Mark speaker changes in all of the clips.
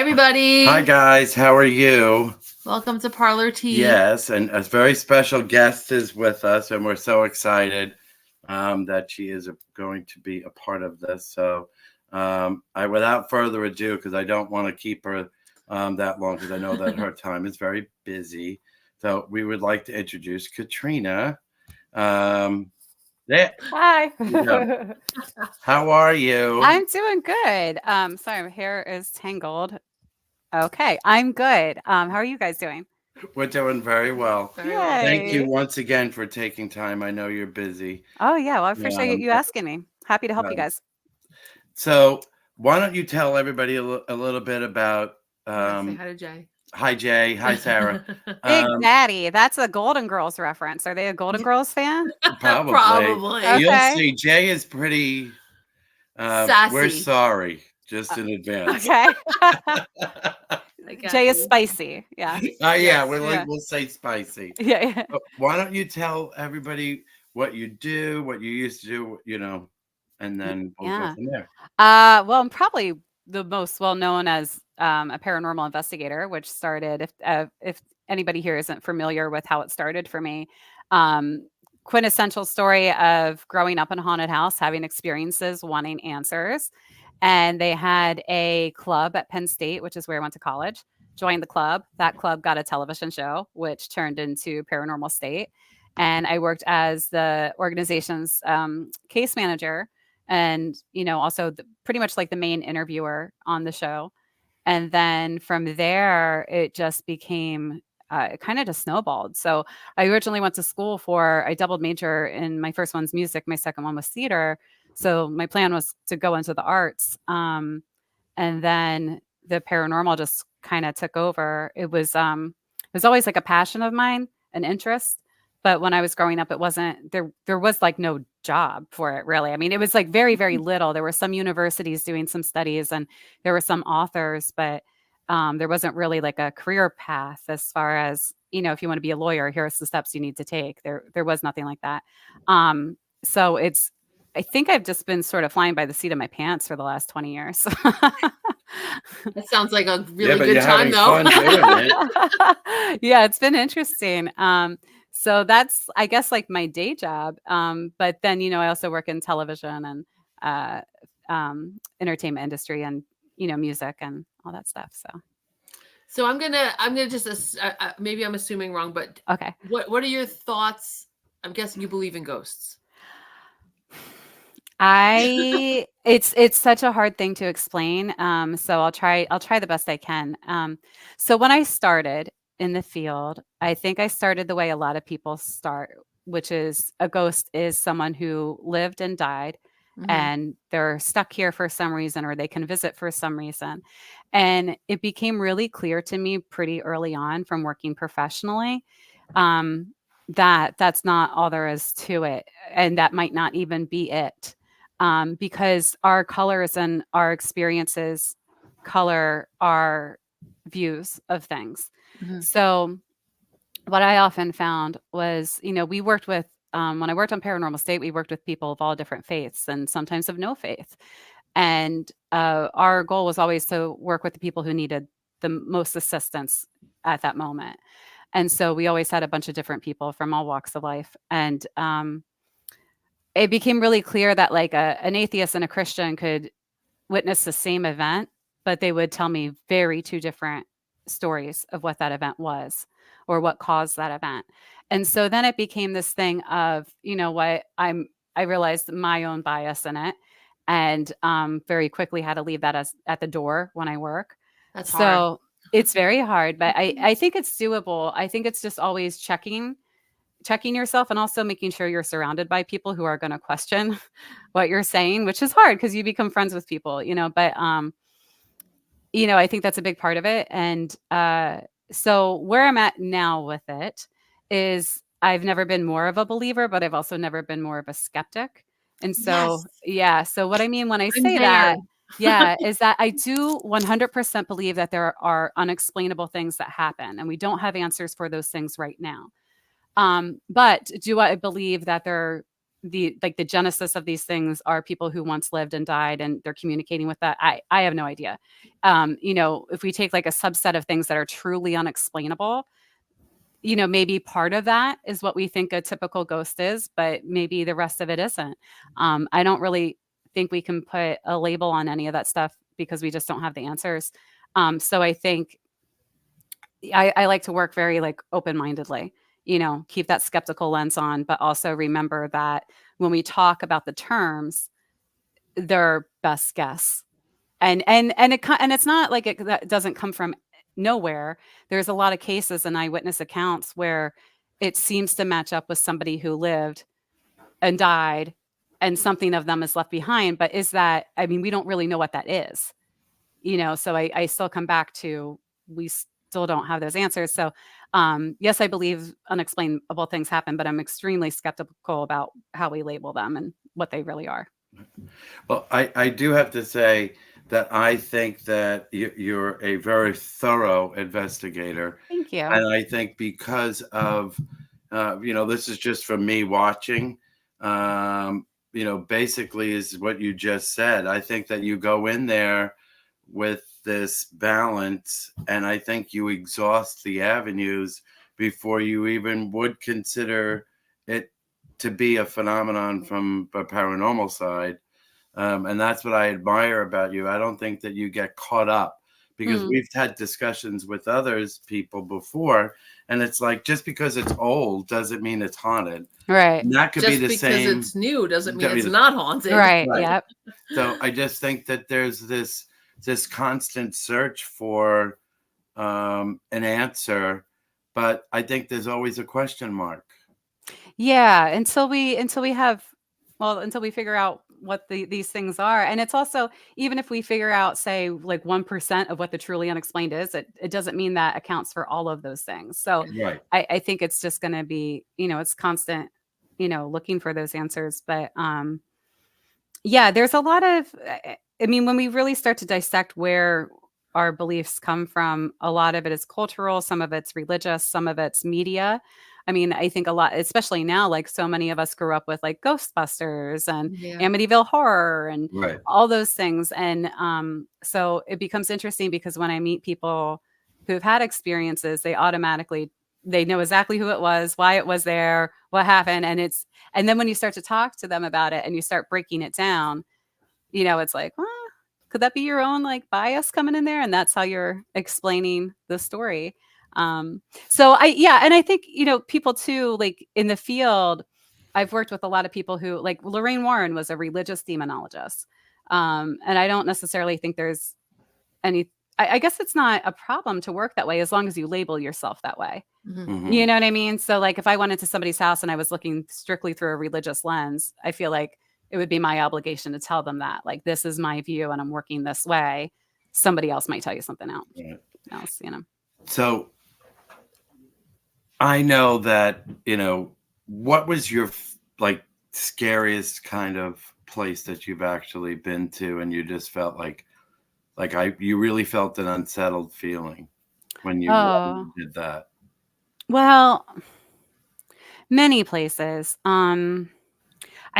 Speaker 1: everybody.
Speaker 2: Hi, guys. How are you?
Speaker 1: Welcome to Parlour Tea.
Speaker 2: Yes, and a very special guest is with us, and we're so excited that she is going to be a part of this. So, without further ado, because I don't want to keep her that long, because I know that her time is very busy. So, we would like to introduce Katrina. Yeah.
Speaker 3: Hi.
Speaker 2: Yeah. How are you?
Speaker 3: I'm doing good. Sorry, my hair is tangled. Okay, I'm good. How are you guys doing?
Speaker 2: We're doing very well.
Speaker 1: Very well.
Speaker 2: Thank you
Speaker 3: Yay.
Speaker 2: once again for taking time. I know you're busy.
Speaker 3: Oh yeah, well I appreciate you asking me. Happy to help you guys.
Speaker 2: So why don't you tell everybody a little bit about
Speaker 1: Say hi to Jay.
Speaker 2: Hi Jay, hi Sarah.
Speaker 3: Big Daddy, that's a Golden Girls reference. Are they a Golden Girls fan?
Speaker 2: Probably.
Speaker 3: Okay.
Speaker 2: You'll see Jay is pretty
Speaker 1: Sassy.
Speaker 2: we're sorry, just in advance.
Speaker 3: Okay.
Speaker 1: I got
Speaker 3: Jay is
Speaker 1: you.
Speaker 3: spicy. Yeah.
Speaker 2: Yeah,
Speaker 1: Yes.
Speaker 2: we'll say spicy.
Speaker 3: Yeah.
Speaker 2: But why don't you tell everybody what you do, what you used to do, and then we'll go
Speaker 3: Yeah.
Speaker 2: from there.
Speaker 3: Well, I'm probably the most well known as a paranormal investigator, which started, if anybody here isn't familiar with how it started for me, quintessential story of growing up in a haunted house, having experiences, wanting answers. And they had a club at Penn State, which is where I went to college. Joined the club. That club got a television show, which turned into Paranormal State. And I worked as the organization's case manager and also pretty much like the main interviewer on the show. And then from there it just became it kind of just snowballed. So I originally went to school I doubled major in my first one's music, my second one was theater. So my plan was to go into the arts, and then the paranormal just kind of took over. It was always like a passion of mine, an interest. But when I was growing up, it wasn't there was like no job for it really. I mean, it was like very, very little. There were some universities doing some studies and there were some authors, but there wasn't really like a career path as far as, if you want to be a lawyer, here's the steps you need to take. There was nothing like that. So I think I've just been sort of flying by the seat of my pants for the last 20 years.
Speaker 1: That sounds like a really
Speaker 2: but
Speaker 1: good
Speaker 2: you're
Speaker 1: time,
Speaker 2: having
Speaker 1: though.
Speaker 2: fun doing it.
Speaker 3: Yeah, it's been interesting. So that's, I guess, like my day job. But then, I also work in television and entertainment industry and, music and all that stuff.
Speaker 1: So I'm gonna just maybe I'm assuming wrong, but
Speaker 3: okay.
Speaker 1: What are your thoughts? I'm guessing you believe in ghosts.
Speaker 3: It's such a hard thing to explain. So I'll try the best I can. So when I started in the field, I think I started the way a lot of people start, which is a ghost is someone who lived and died and they're stuck here for some reason, or they can visit for some reason. And it became really clear to me pretty early on from working professionally, that that's not all there is to it. And that might not even be it. Because our colors and our experiences color our views of things. So what I often found was, we worked with, when I worked on Paranormal State, we worked with people of all different faiths and sometimes of no faith. And our goal was always to work with the people who needed the most assistance at that moment. And so we always had a bunch of different people from all walks of life. And it became really clear that like an atheist and a Christian could witness the same event, but they would tell me two different stories of what that event was or what caused that event. And so then it became this thing of, I realized my own bias in it and very quickly had to leave that at the door when I work.
Speaker 1: That's hard.
Speaker 3: It's very hard, but I think it's doable. I think it's just always checking yourself and also making sure you're surrounded by people who are going to question what you're saying, which is hard because you become friends with people, but I think that's a big part of it. And so where I'm at now with it is I've never been more of a believer, but I've also never been more of a skeptic. And so, so what I mean when I say that, is that I do 100% believe that there are unexplainable things that happen and we don't have answers for those things right now. But do I believe that there the genesis of these things are people who once lived and died and they're communicating with that. I have no idea. If we take like a subset of things that are truly unexplainable, maybe part of that is what we think a typical ghost is, but maybe the rest of it isn't. I don't really think we can put a label on any of that stuff because we just don't have the answers. So I think I like to work very like open-mindedly, keep that skeptical lens on, but also remember that when we talk about the terms, they're best guess. And it's not like that doesn't come from nowhere. There's a lot of cases and eyewitness accounts where it seems to match up with somebody who lived and died and something of them is left behind. But we don't really know what that is, so I still come back to, we still don't have those answers. So yes, I believe unexplainable things happen, but I'm extremely skeptical about how we label them and what they really are.
Speaker 2: Well, I do have to say that I think that you're a very thorough investigator.
Speaker 3: Thank you.
Speaker 2: And I think because of, this is just from me watching, basically is what you just said. I think that you go in there with this balance, and I think you exhaust the avenues before you even would consider it to be a phenomenon from a paranormal side. And that's what I admire about you. I don't think that you get caught up, because we've had discussions with people before, and it's like, just because it's old doesn't mean it's haunted.
Speaker 3: Right.
Speaker 2: And that could
Speaker 1: Just
Speaker 2: be the same.
Speaker 1: because it's new doesn't mean it's not haunted.
Speaker 3: Right. Yep.
Speaker 2: So I just think that there's this constant search for an answer, but I think there's always a question mark.
Speaker 3: Yeah, until we figure out what these things are. And it's also, even if we figure out, say, like 1% of what the truly unexplained is, it doesn't mean that accounts for all of those things. So
Speaker 2: Right.
Speaker 3: I think it's just going to be, it's constant, looking for those answers. But yeah, there's a lot of, when we really start to dissect where our beliefs come from, a lot of it is cultural, some of it's religious, some of it's media. I think a lot, especially now, like so many of us grew up with like Ghostbusters and Amityville Horror and all those things. And so it becomes interesting because when I meet people who've had experiences, they know exactly who it was, why it was there, what happened. And then when you start to talk to them about it and you start breaking it down, it's like, could that be your own like bias coming in there? And that's how you're explaining the story. And I think, people too, like in the field, I've worked with a lot of people who, like Lorraine Warren was a religious demonologist. And I don't necessarily think there's I guess it's not a problem to work that way as long as you label yourself that way.
Speaker 2: Mm-hmm.
Speaker 3: You know what I mean? So like if I went into somebody's house and I was looking strictly through a religious lens, I feel like it would be my obligation to tell them that, like, this is my view and I'm working this way. Somebody else might tell you something else.
Speaker 2: So I know that, what was your like scariest kind of place that you've actually been to and you just felt like you really felt an unsettled feeling when you did that?
Speaker 3: Well, many places. I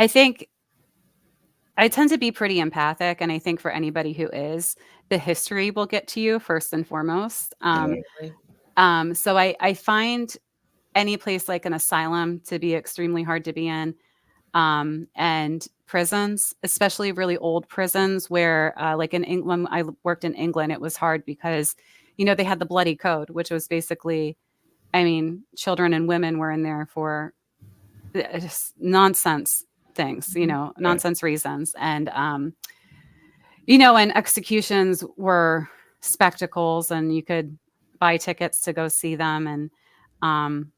Speaker 3: think I tend to be pretty empathic, and I think for anybody who is, the history will get to you first and foremost. So I find any place like an asylum to be extremely hard to be in, and prisons, especially really old prisons where, like in England, when I worked in England, it was hard because, they had the bloody code, which was basically, children and women were in there for just nonsense things, nonsense reasons. And, and executions were spectacles and you could buy tickets to go see them. And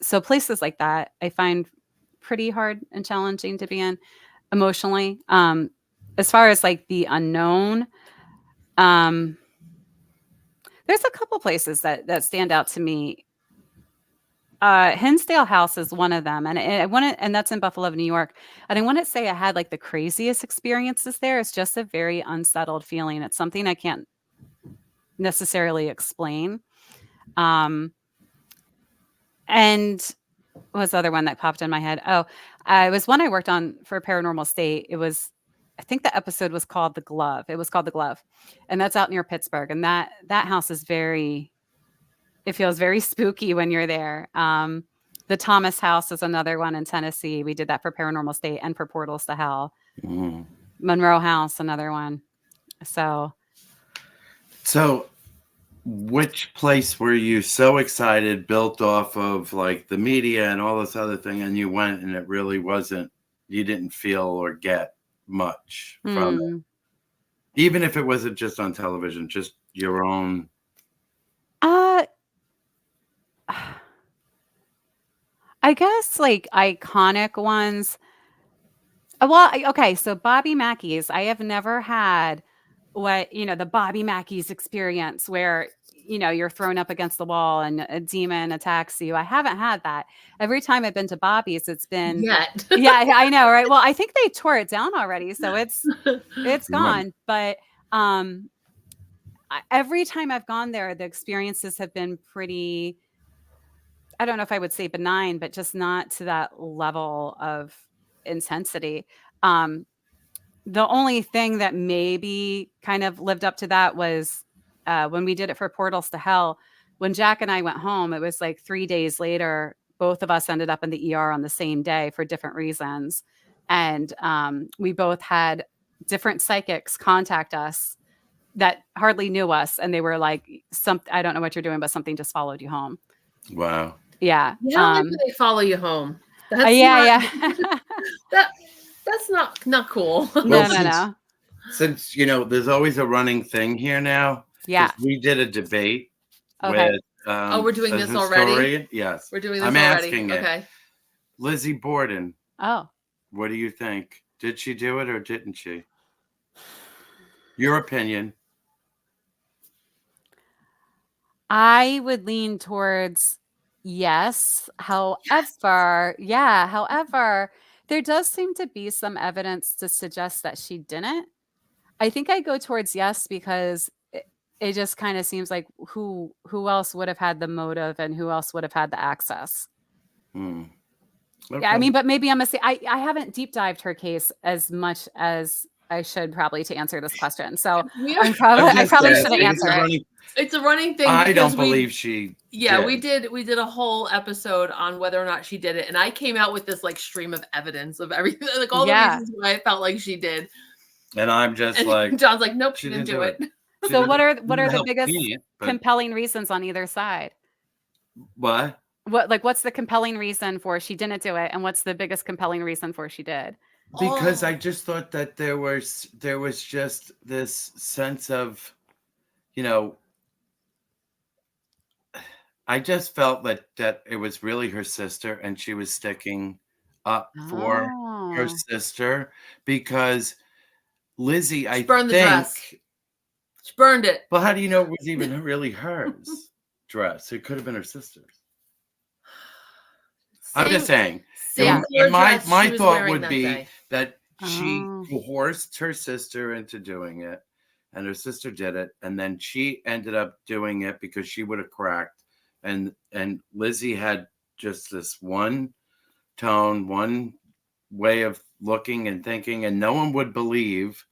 Speaker 3: so places like that, I find pretty hard and challenging to be in emotionally. As far as like the unknown, there's a couple places that stand out to me. Hinsdale House is one of them, and and that's in Buffalo, New York. And I wouldn't say I had like the craziest experiences there. It's just a very unsettled feeling. It's something I can't necessarily explain. And what was the other one that popped in my head? Oh, it was one I worked on for Paranormal State. It was, I think the episode was called The Glove. It was called The Glove. And that's out near Pittsburgh. And that house is it feels very spooky when you're there. The Thomas House is another one in Tennessee. We did that for Paranormal State and for Portals to Hell.
Speaker 2: Mm.
Speaker 3: Monroe House, another one. So
Speaker 2: which place were you so excited, built off of like the media and all this other thing, and you went and it really wasn't, you didn't feel or get much from it? Even if it wasn't just on television, just your own.
Speaker 3: I guess like iconic ones. Well, okay, so Bobby Mackey's. I have never had the Bobby Mackey's experience where, you're thrown up against the wall and a demon attacks you. I haven't had that. Every time I've been to Bobby's, it's been
Speaker 1: Yet.
Speaker 3: yeah, I know, right? Well, I think they tore it down already, so it's gone. But every time I've gone there, the experiences have been pretty, I don't know if I would say benign, but just not to that level of intensity. The only thing that maybe kind of lived up to that was when we did it for Portals to Hell. When Jack and I went home, it was like 3 days later, both of us ended up in the ER on the same day for different reasons. And we both had different psychics contact us that hardly knew us. And they were like, I don't know what you're doing, but something just followed you home.
Speaker 2: Wow.
Speaker 3: Yeah.
Speaker 1: Yeah, like when they follow you home. That's
Speaker 3: yeah.
Speaker 1: That's not cool.
Speaker 3: No.
Speaker 2: Since there's always a running thing here now.
Speaker 3: Yeah.
Speaker 2: We did a debate
Speaker 3: Okay.
Speaker 2: with
Speaker 1: we're doing this already?
Speaker 2: Yes.
Speaker 1: We're doing this
Speaker 2: I'm
Speaker 1: already.
Speaker 2: asking it.
Speaker 1: Okay.
Speaker 2: Lizzie Borden.
Speaker 3: Oh.
Speaker 2: What do you think? Did she do it or didn't she? Your opinion.
Speaker 3: I would lean towards yes. However, there does seem to be some evidence to suggest that she didn't. I think I go towards yes because it just kind of seems like who else would have had the motive and who else would have had the access.
Speaker 2: Okay.
Speaker 3: Yeah, I mean, but maybe I'm I haven't deep dived her case as much as I should probably to answer this question. So I probably shouldn't answer it.
Speaker 1: It's a running thing.
Speaker 2: I don't believe she.
Speaker 1: Yeah,
Speaker 2: did.
Speaker 1: we did a whole episode on whether or not she did it, and I came out with this like stream of evidence of everything, like all the reasons why I felt like she did.
Speaker 2: And I'm just like,
Speaker 1: John's like, nope, she didn't do it.
Speaker 3: So what are the biggest compelling reasons on either side?
Speaker 2: What?
Speaker 3: What's the compelling reason for she didn't do it, and what's the biggest compelling reason for she did?
Speaker 2: Because I just thought that there was just this sense of, I just felt that it was really her sister, and she was sticking up for her sister because Lizzie, I
Speaker 1: burned the dress. She burned it.
Speaker 2: Well, how do you know it was even really hers dress? It could have been her sister's. I'm just saying. My thought would be that she coerced her sister into doing it, and her sister did it, and then she ended up doing it because she would have cracked. And Lizzie had just this one tone, one way of looking and thinking, and no one would believe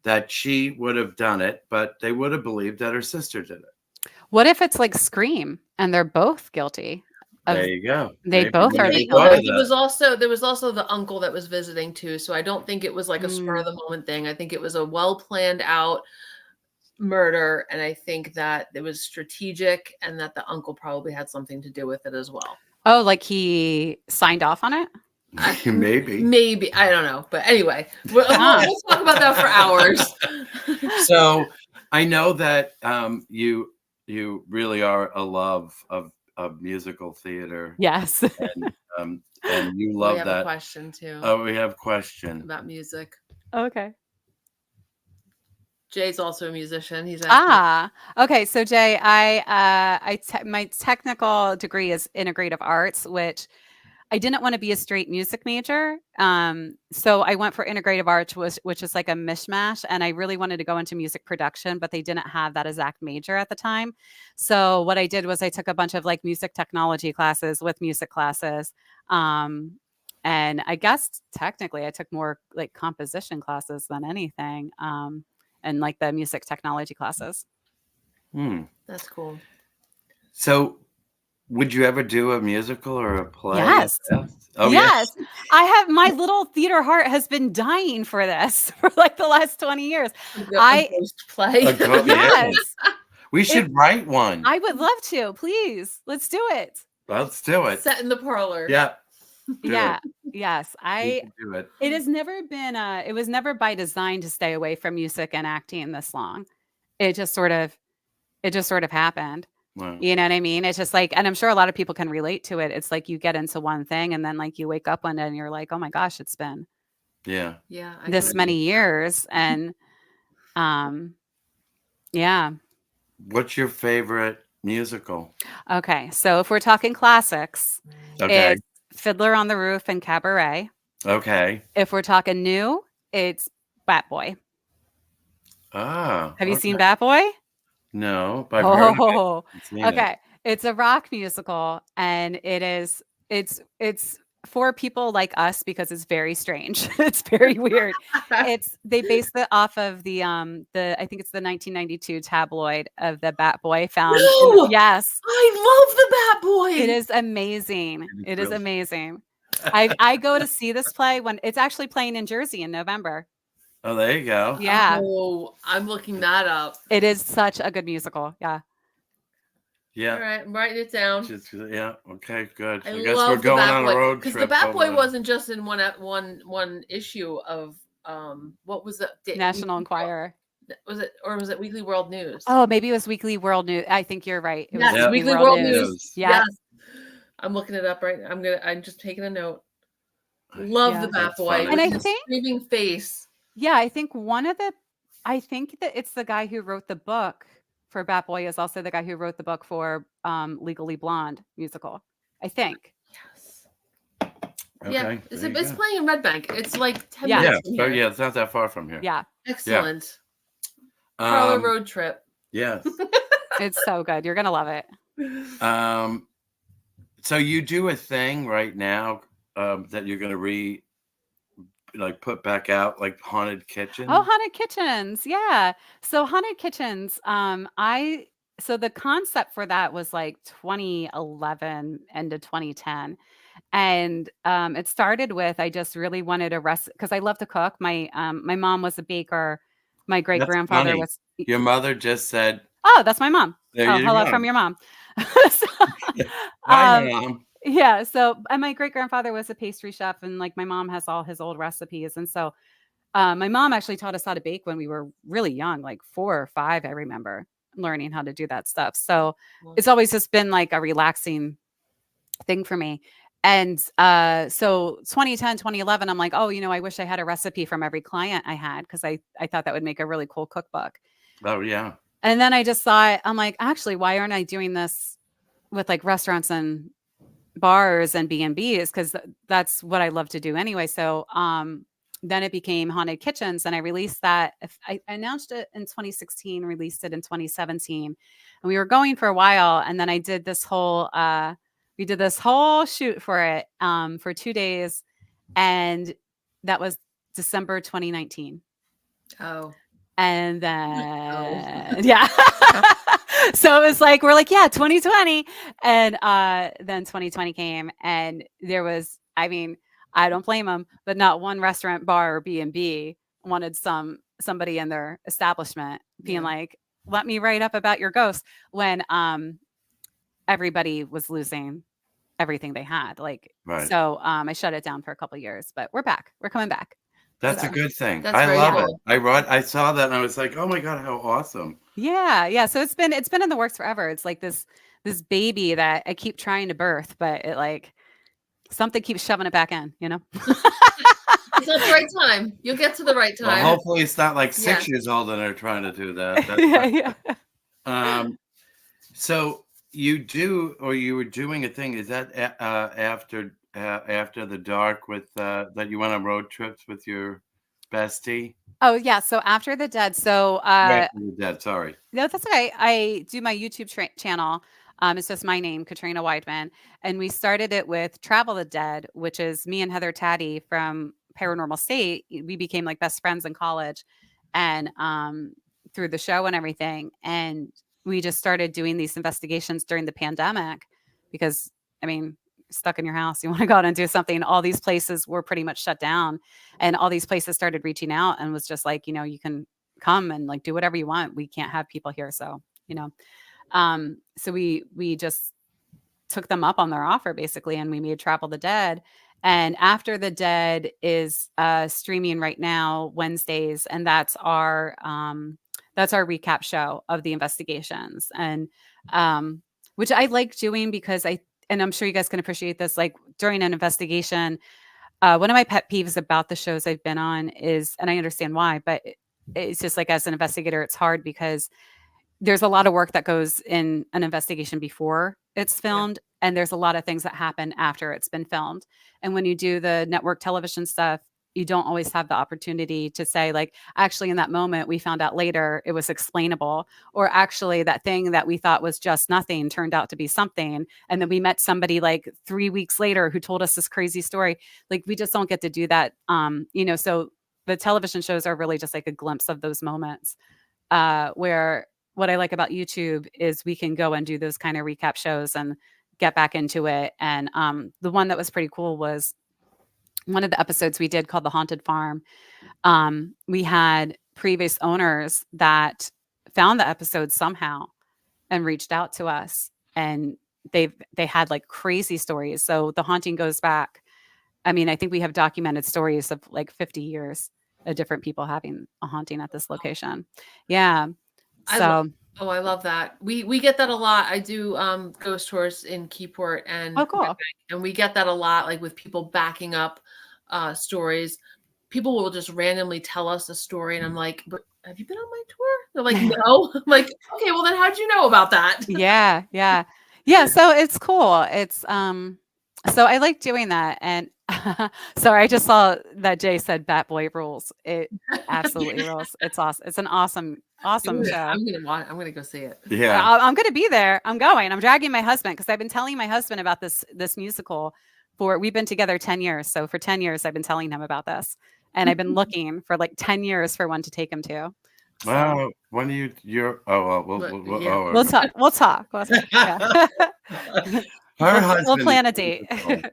Speaker 2: that she would have done it, but they would have believed that her sister did it.
Speaker 3: What if it's like Scream and they're both guilty?
Speaker 2: There you go.
Speaker 3: They both are the
Speaker 1: there was also the uncle that was visiting too, so I don't think it was like a spur of the moment thing. I think it was a well planned out murder, and I think that it was strategic, and that the uncle probably had something to do with it as well.
Speaker 3: Oh, like he signed off on it?
Speaker 2: Maybe
Speaker 1: I don't know, but anyway, we'll talk about that for hours.
Speaker 2: So I know that you really are a love of musical theater.
Speaker 3: Yes.
Speaker 2: And you love that.
Speaker 1: We have a question too.
Speaker 2: Oh, we have a question
Speaker 1: about music.
Speaker 3: Okay.
Speaker 1: Jay's also a musician. He's asking.
Speaker 3: Okay. So Jay, my technical degree is integrative arts, which I didn't want to be a straight music major. So I went for integrative arts, which is like a mishmash. And I really wanted to go into music production, but they didn't have that exact major at the time. So what I did was I took a bunch of like music technology classes with music classes. And I guess technically I took more like composition classes than anything. And like the music technology classes.
Speaker 1: That's cool.
Speaker 2: So would you ever do a musical or a play?
Speaker 3: Yes.
Speaker 2: Oh,
Speaker 3: yes. I have, my little theater heart has been dying for this for like the last 20 years.
Speaker 1: A ghost play.
Speaker 3: Yes.
Speaker 2: We should write one.
Speaker 3: I would love to. Please. Let's do it.
Speaker 2: Let's do it.
Speaker 1: Set in the parlor.
Speaker 2: Yeah.
Speaker 3: Yeah. Yes.
Speaker 2: We can do it.
Speaker 3: It has never been it was never by design to stay away from music and acting this long. It just sort of happened.
Speaker 2: Wow.
Speaker 3: You know what I mean? It's just like, and I'm sure a lot of people can relate to it. It's like you get into one thing and then like you wake up one day and you're like, oh my gosh, it's been this many years. And yeah.
Speaker 2: What's your favorite musical?
Speaker 3: Okay. So if we're talking classics,
Speaker 2: Okay.
Speaker 3: it's Fiddler on the Roof and Cabaret.
Speaker 2: Okay.
Speaker 3: If we're talking new, it's Bat Boy.
Speaker 2: Ah.
Speaker 3: Have you seen Bat Boy?
Speaker 2: No, but I've heard of it.
Speaker 3: Okay. It's a rock musical and it's for people like us because it's very strange. It's very weird. They based it off of the I think it's the 1992 tabloid of the Bat Boy found.
Speaker 1: No!
Speaker 3: Yes.
Speaker 1: I love the Bat Boy.
Speaker 3: It is amazing. It is amazing. I go to see this play when it's actually playing in Jersey in November.
Speaker 2: Oh, there you go.
Speaker 3: Yeah.
Speaker 1: Oh, I'm looking that up.
Speaker 3: It is such a good musical. Yeah.
Speaker 2: Yeah.
Speaker 1: All right, I'm writing it down.
Speaker 2: Yeah. Okay. Good.
Speaker 1: I
Speaker 2: guess
Speaker 1: love
Speaker 2: we're going on
Speaker 1: Boy,
Speaker 2: a road trip.
Speaker 1: because the Bat Boy wasn't just in one issue of what was it?
Speaker 3: National Enquirer.
Speaker 1: Was it, or was it Weekly World News?
Speaker 3: Oh, maybe it was Weekly World News. I think you're right. It was
Speaker 1: Weekly World News.
Speaker 3: Yeah.
Speaker 1: Yes. I'm looking it up right now. I'm just taking a note. Love the Bat Boy.
Speaker 3: And I think
Speaker 1: screaming face.
Speaker 3: Yeah, I think I think that it's the guy who wrote the book for Bat Boy is also the guy who wrote the book for Legally Blonde musical. I think.
Speaker 1: Yes.
Speaker 2: Okay,
Speaker 1: yeah, it's playing in Red Bank. It's like 10
Speaker 3: Yeah.
Speaker 1: minutes from here.
Speaker 2: Yeah, it's not that far from here.
Speaker 3: Yeah.
Speaker 1: Excellent. Parlour road trip.
Speaker 2: Yes.
Speaker 3: It's so good. You're gonna love it.
Speaker 2: So you do a thing right now that you're gonna put back out, like Haunted Kitchen.
Speaker 3: Oh, Haunted Kitchens. Yeah. So Haunted Kitchens, so the concept for that was like 2011 into 2010. And it started with I just really wanted a recipe because I love to cook. My mom was a baker. My great grandfather was.
Speaker 2: Your mother just said,
Speaker 3: "Oh, that's my mom."
Speaker 2: Hello
Speaker 3: from your mom.
Speaker 2: Hi, Mom.
Speaker 3: Yeah. So, and my great grandfather was a pastry chef, and like my mom has all his old recipes, and so my mom actually taught us how to bake when we were really young, like 4 or 5. I remember learning how to do that stuff. So it's always just been like a relaxing thing for me. And so 2010, 2011, I'm like, oh, I wish I had a recipe from every client I had because I thought that would make a really cool cookbook.
Speaker 2: Oh, yeah.
Speaker 3: And then I just thought, I'm like, actually, why aren't I doing this with like restaurants and bars and B&Bs? Because that's what I love to do anyway. So then it became Haunted Kitchens, and I released that. I announced it in 2016, released it in 2017, and we were going for a while. And then I did this whole we did this whole shoot for it for 2 days, and that was December 2019.
Speaker 1: Oh.
Speaker 3: And then, yeah. So it was like, we're like, yeah, 2020. And then 2020 came, and there was, I mean, I don't blame them, but not one restaurant, bar, or B&B wanted somebody in their establishment being like, let me write up about your ghost when everybody was losing everything they had. Like, so I shut it down for a couple of years, but we're back. We're coming back.
Speaker 2: That's a good thing.
Speaker 1: That's
Speaker 2: I love
Speaker 1: cool.
Speaker 2: it. I saw that and I was like, oh my God, how awesome.
Speaker 3: Yeah. Yeah. So it's been in the works forever. It's like this baby that I keep trying to birth, but it like something keeps shoving it back in,
Speaker 1: It's not the right time. You'll get to the right time.
Speaker 2: Well, hopefully it's not like 6 years old and they're trying to do that. That's so you were doing a thing. Is that after after the dark with that you went on road trips with your bestie?
Speaker 3: Oh yeah. So after the dead, so
Speaker 2: After the dead, sorry.
Speaker 3: no, that's okay. I do my YouTube channel. It's just my name, Katrina Weidman, and we started it with Travel the Dead, which is me and Heather Taddy from Paranormal State. We became like best friends in college, and through the show and everything, and we just started doing these investigations during the pandemic because, I mean, stuck in your house, you want to go out and do something. All these places were pretty much shut down, and all these places started reaching out and was just like, you can come and like do whatever you want. We can't have people here, so so we just took them up on their offer basically, and we made Travel the Dead. And After the Dead is streaming right now Wednesdays, and that's our recap show of the investigations, and which I like doing because and I'm sure you guys can appreciate this, like during an investigation, one of my pet peeves about the shows I've been on is, and I understand why, but it's just like as an investigator, it's hard because there's a lot of work that goes in an investigation before it's
Speaker 1: Yeah.
Speaker 3: filmed, and there's a lot of things that happen after it's been filmed. And when you do the network television stuff, you don't always have the opportunity to say, like, actually, in that moment, we found out later it was explainable, or actually, that thing that we thought was just nothing turned out to be something. And then we met somebody like 3 weeks later who told us this crazy story. Like, we just don't get to do that. So the television shows are really just like a glimpse of those moments where what I like about YouTube is we can go and do those kind of recap shows and get back into it. And the one that was pretty cool was one of the episodes we did called The Haunted Farm. We had previous owners that found the episode somehow and reached out to us, and they had like crazy stories. So the haunting goes back. I mean, I think we have documented stories of like 50 years of different people having a haunting at this location. Yeah.
Speaker 1: I love.
Speaker 3: So,
Speaker 1: Oh, I love that. We get that a lot. I do ghost tours in Keyport and
Speaker 3: oh,
Speaker 1: Red
Speaker 3: cool.
Speaker 1: Bank, and we get that a lot, like with people backing up stories. People will just randomly tell us a story, and I'm like, "But have you been on my tour?" They're like, "No." I'm like, "Okay, well then, how'd you know about that?"
Speaker 3: Yeah, yeah. Yeah, so it's cool. So I like doing that. And sorry, I just saw that Jay said Bat Boy rules. It absolutely rules. It's awesome. It's an awesome show.
Speaker 1: I'm gonna go see it.
Speaker 2: Yeah.
Speaker 3: I'm going to be there. I'm going. I'm dragging my husband because I've been telling my husband about this musical we've been together 10 years. So for 10 years I've been telling him about this. And I've been looking for like 10 years for one to take him to. So
Speaker 2: Well, when are you're oh well,
Speaker 1: But,
Speaker 2: well,
Speaker 1: yeah.
Speaker 3: we'll talk. We'll talk. Yeah.
Speaker 2: her
Speaker 3: We'll
Speaker 2: husband
Speaker 3: plan a
Speaker 2: is
Speaker 3: date.
Speaker 2: wonderful.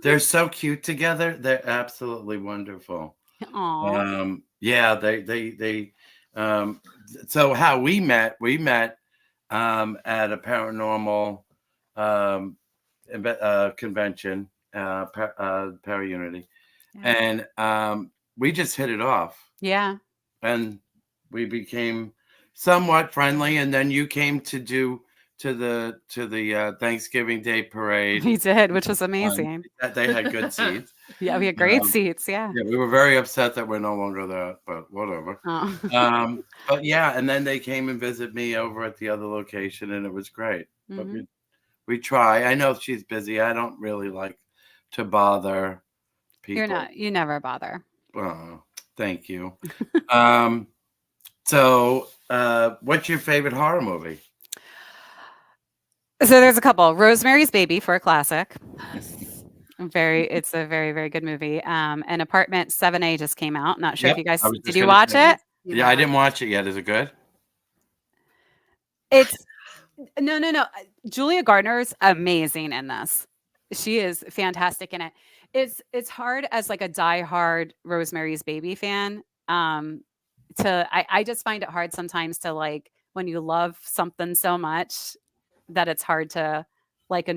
Speaker 2: They're so cute together. They're absolutely wonderful.
Speaker 3: Aw.
Speaker 2: Yeah, they so how we met at a paranormal um convention, Para Unity,
Speaker 3: Yeah.
Speaker 2: and we just hit it off,
Speaker 3: Yeah.
Speaker 2: and we became somewhat friendly, and then you came to the Thanksgiving Day parade.
Speaker 3: We did, which was
Speaker 2: Um,
Speaker 3: amazing.
Speaker 2: they had good seats.
Speaker 3: Yeah, we had great
Speaker 2: Um,
Speaker 3: seats. Yeah.
Speaker 2: yeah, we were very upset that we're no longer there, but whatever.
Speaker 3: Oh.
Speaker 2: But yeah, and then they came and visit me over at the other location, and it was great. But
Speaker 3: Mhm.
Speaker 2: we try. I know she's busy. I don't really like to bother people.
Speaker 3: You never bother.
Speaker 2: Oh, thank you. um, so what's your favorite horror movie?
Speaker 3: So there's a couple. Rosemary's Baby for a classic. It's a very, very good movie. And Apartment 7A just came out. Not sure if
Speaker 2: Yep,
Speaker 3: you guys
Speaker 2: I was
Speaker 3: did
Speaker 2: just
Speaker 3: you
Speaker 2: gonna
Speaker 3: watch
Speaker 2: say.
Speaker 3: it?
Speaker 2: Yeah, I didn't watch it yet. Is it good?
Speaker 3: It's no. Julia Gardner's amazing in this. She is fantastic in it. It's hard as like a diehard Rosemary's Baby fan. I just find it hard sometimes to like when you love something so much that it's hard to like a